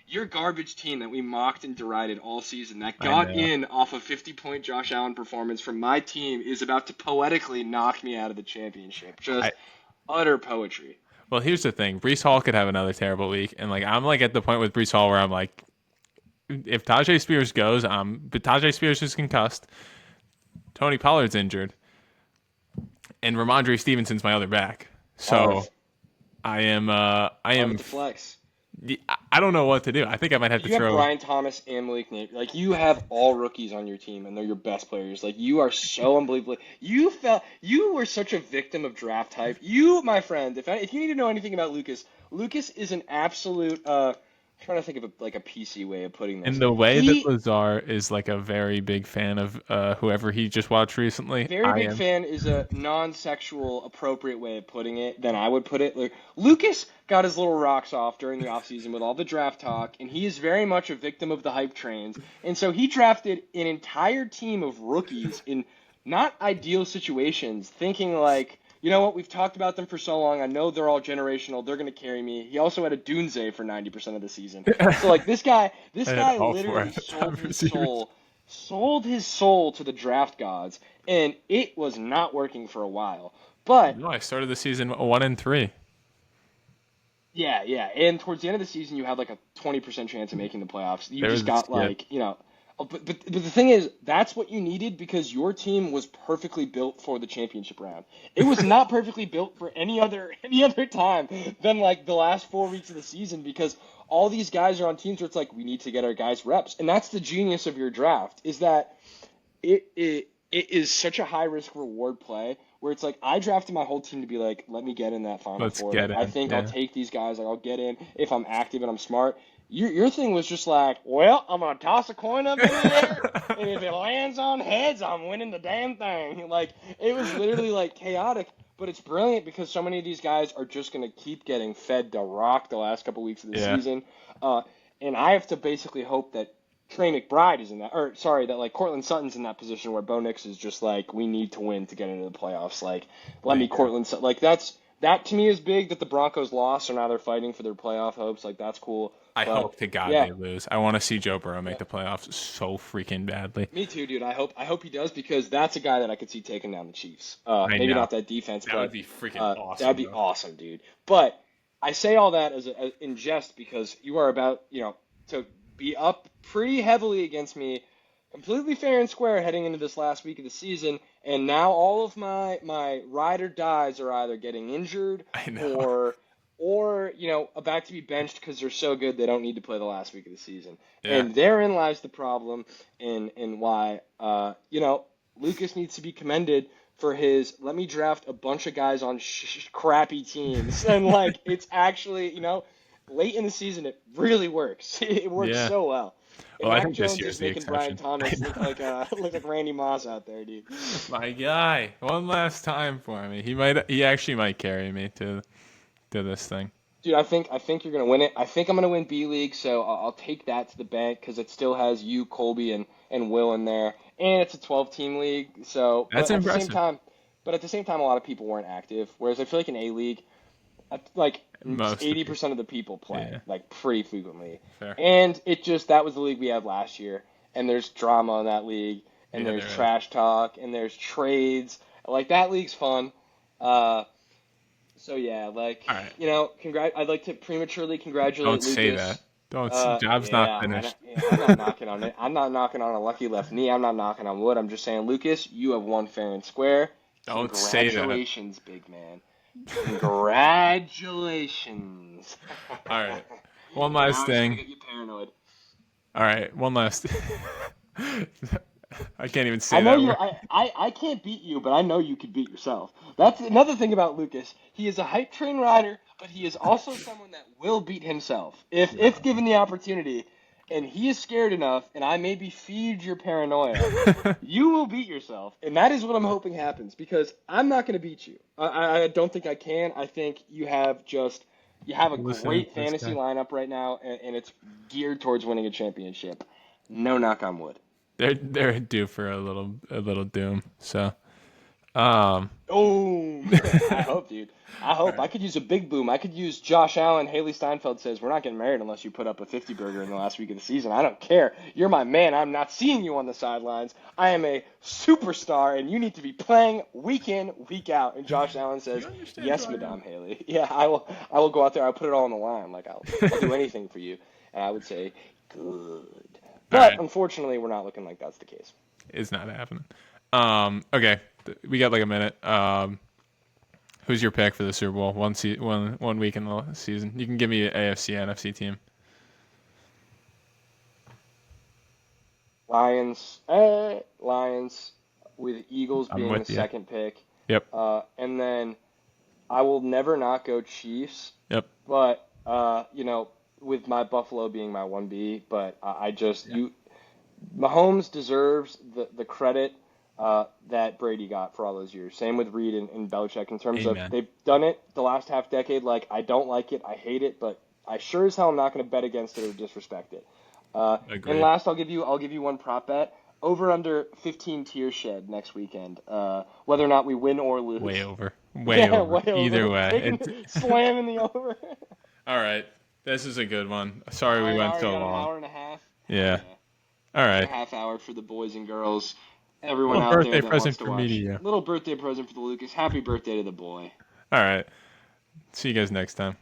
your garbage team that we mocked and derided all season that got in off a 50-point Josh Allen performance from my team is about to poetically knock me out of the championship. Just utter poetry. Well, here's the thing. Breece Hall could have another terrible week. And, I'm, at the point with Breece Hall where I'm like, if Tajay Spears goes, but Tajay Spears is concussed. Tony Pollard's injured. And Ramondre Stevenson's my other back. So, I am the flex. I don't know what to do. I think I might have to throw. You have Brian Thomas and Malik Neighbors. Like, you have all rookies on your team, and they're your best players. Like, you are so unbelievably. You were such a victim of draft hype. You, my friend, if you need to know anything about Lucas is an absolute. I'm trying to think of a PC way of putting this. And the way that Lazar is a very big fan of whoever he just watched recently. Very big fan is a non-sexual appropriate way of putting it than I would put it. Like, Lucas got his little rocks off during the offseason with all the draft talk, and he is very much a victim of the hype trains. And so he drafted an entire team of rookies in not ideal situations, thinking like, you know what, we've talked about them for so long. I know they're all generational. They're going to carry me. He also had a Dunze for 90% of the season. So, this guy literally sold his soul to the draft gods, and it was not working for a while. But No, I started the season 1-3. yeah, yeah. And towards the end of the season, you had like a 20% chance of making the playoffs. You There was just a got skid. like, but the thing is, that's what you needed because your team was perfectly built for the championship round. It was not perfectly built for any other time than like the last 4 weeks of the season because all these guys are on teams where it's like we need to get our guys reps. And that's the genius of your draft is that it is such a high risk reward play where it's like I drafted my whole team to be like, let me get in that final Let's four. get Like I in. think I'll Yeah. take these guys. Like I'll get in if I'm active and I'm smart. Your thing was just like, well, I'm gonna toss a coin up in the air, and if it lands on heads, I'm winning the damn thing. Like it was literally like chaotic, but it's brilliant because so many of these guys are just gonna keep getting fed the rock the last couple weeks of the Yeah. season, uh, and I have to basically hope that Trey McBride is in that, or sorry, that like Cortland Sutton's in that position where Bo Nix is just like, we need to win to get into the playoffs. Like, let There you me go. Cortland Sutton. Like that to me is big that the Broncos lost, so now they're fighting for their playoff hopes. Like that's cool. I But hope to God yeah, they lose. I want to see Joe Burrow make yeah, the playoffs so freaking badly. me too, dude. I hope he does because that's a guy that I could see taking down the Chiefs. I Maybe know. not that defense, That would but be freaking that'd awesome, be though. awesome, dude. But I say all that as in jest because you are about to be up pretty heavily against me, completely fair and square heading into this last week of the season, and now all of my ride or dies are either getting injured I know. or about to be benched because they're so good they don't need to play the last week of the season. Yeah. And therein lies the problem in why Lucas needs to be commended for his let me draft a bunch of guys on crappy teams and like it's actually late in the season it really works. It works Yeah. so well. And Well, I Mac think this Jones is year's the making Brian exception. I Thomas look know. like look like Randy Moss out there, dude. My guy. One last time for me. He actually might carry me to this thing. Dude, I think you're gonna win it. I think I'm gonna win B League, so I'll take that to the bank because it still has you, Colby, and Will in there, and it's a 12 team league. So, That's impressive. but at the same time, a lot of people weren't active. Whereas I feel like in A League, like Most of you. 80% of the people play Yeah. like pretty frequently, Fair. and that was the league we had last year, and there's drama in that league, and Yeah, there's there is. trash talk, and there's trades. Like that league's fun. Uh, so yeah, like All right. I'd like to prematurely Don't congratulate say that. Lucas. Don't. Job's not Yeah, finished. I'm not knocking on it. I'm not knocking on a lucky left knee. I'm not knocking on wood. I'm just saying, Lucas, you have won fair and square. Don't say that. Congratulations, big man. Congratulations. All right. One Now last I'm just gonna thing. get you paranoid. All right. One last. I can't even I say know that you. word. I can't beat you, but I know you could beat yourself. That's another thing about Lucas. He is a hype train rider, but he is also someone that will beat himself if given the opportunity. And he is scared enough, and I maybe feed your paranoia. You will beat yourself, and that is what I'm hoping happens because I'm not going to beat you. I don't think I can. I think you have a Listening great to this fantasy guy. lineup right now, and it's geared towards winning a championship. No knock on wood. They're due for a little doom. So um Oh, I hope, dude. I all hope. I right. could use a big boom. I could use Josh Allen. Haley Steinfeld says, we're not getting married unless you put up a 50 burger in the last week of the season. I don't care. You're my man. I'm not seeing you on the sidelines. I am a superstar, and you need to be playing week in, week out. And Josh Allen Do you says, understand who yes, I am? Madame Haley. Yeah, I will go out there. I'll put it all on the line. Like, I'll do anything for you. And I would say, good. All But right. unfortunately, we're not looking like that's the case. It's not happening. Okay. We got like a minute. Who's your pick for the Super Bowl? One week in the season. You can give me an AFC, NFC team. Lions, with Eagles I'm being the with you. second pick. Yep. And then I will never not go Chiefs, Yep. but with my Buffalo being my 1B, but I just Yeah. Mahomes deserves the credit that Brady got for all those years. Same with Reed and Belichick in terms of Amen. they've done it the last half decade. Like I don't like it, I hate it, but I sure as hell am not going to bet against it or disrespect it. And Agreed. last, I'll give you one prop bet. Over under 15 tier shed next weekend. Whether or not we win or lose. Way over. Way Yeah, over. way Either over. way. Slamming the over. All right. This is a good one. Sorry we I went already so got an long. hour and a half. Hell Yeah. yeah. All Hour and right. a half hour for the boys and girls. everyone Little out there birthday that wants present to from me to watch. you. Little birthday present for the Lucas. Happy birthday to the boy. All right. See you guys next time.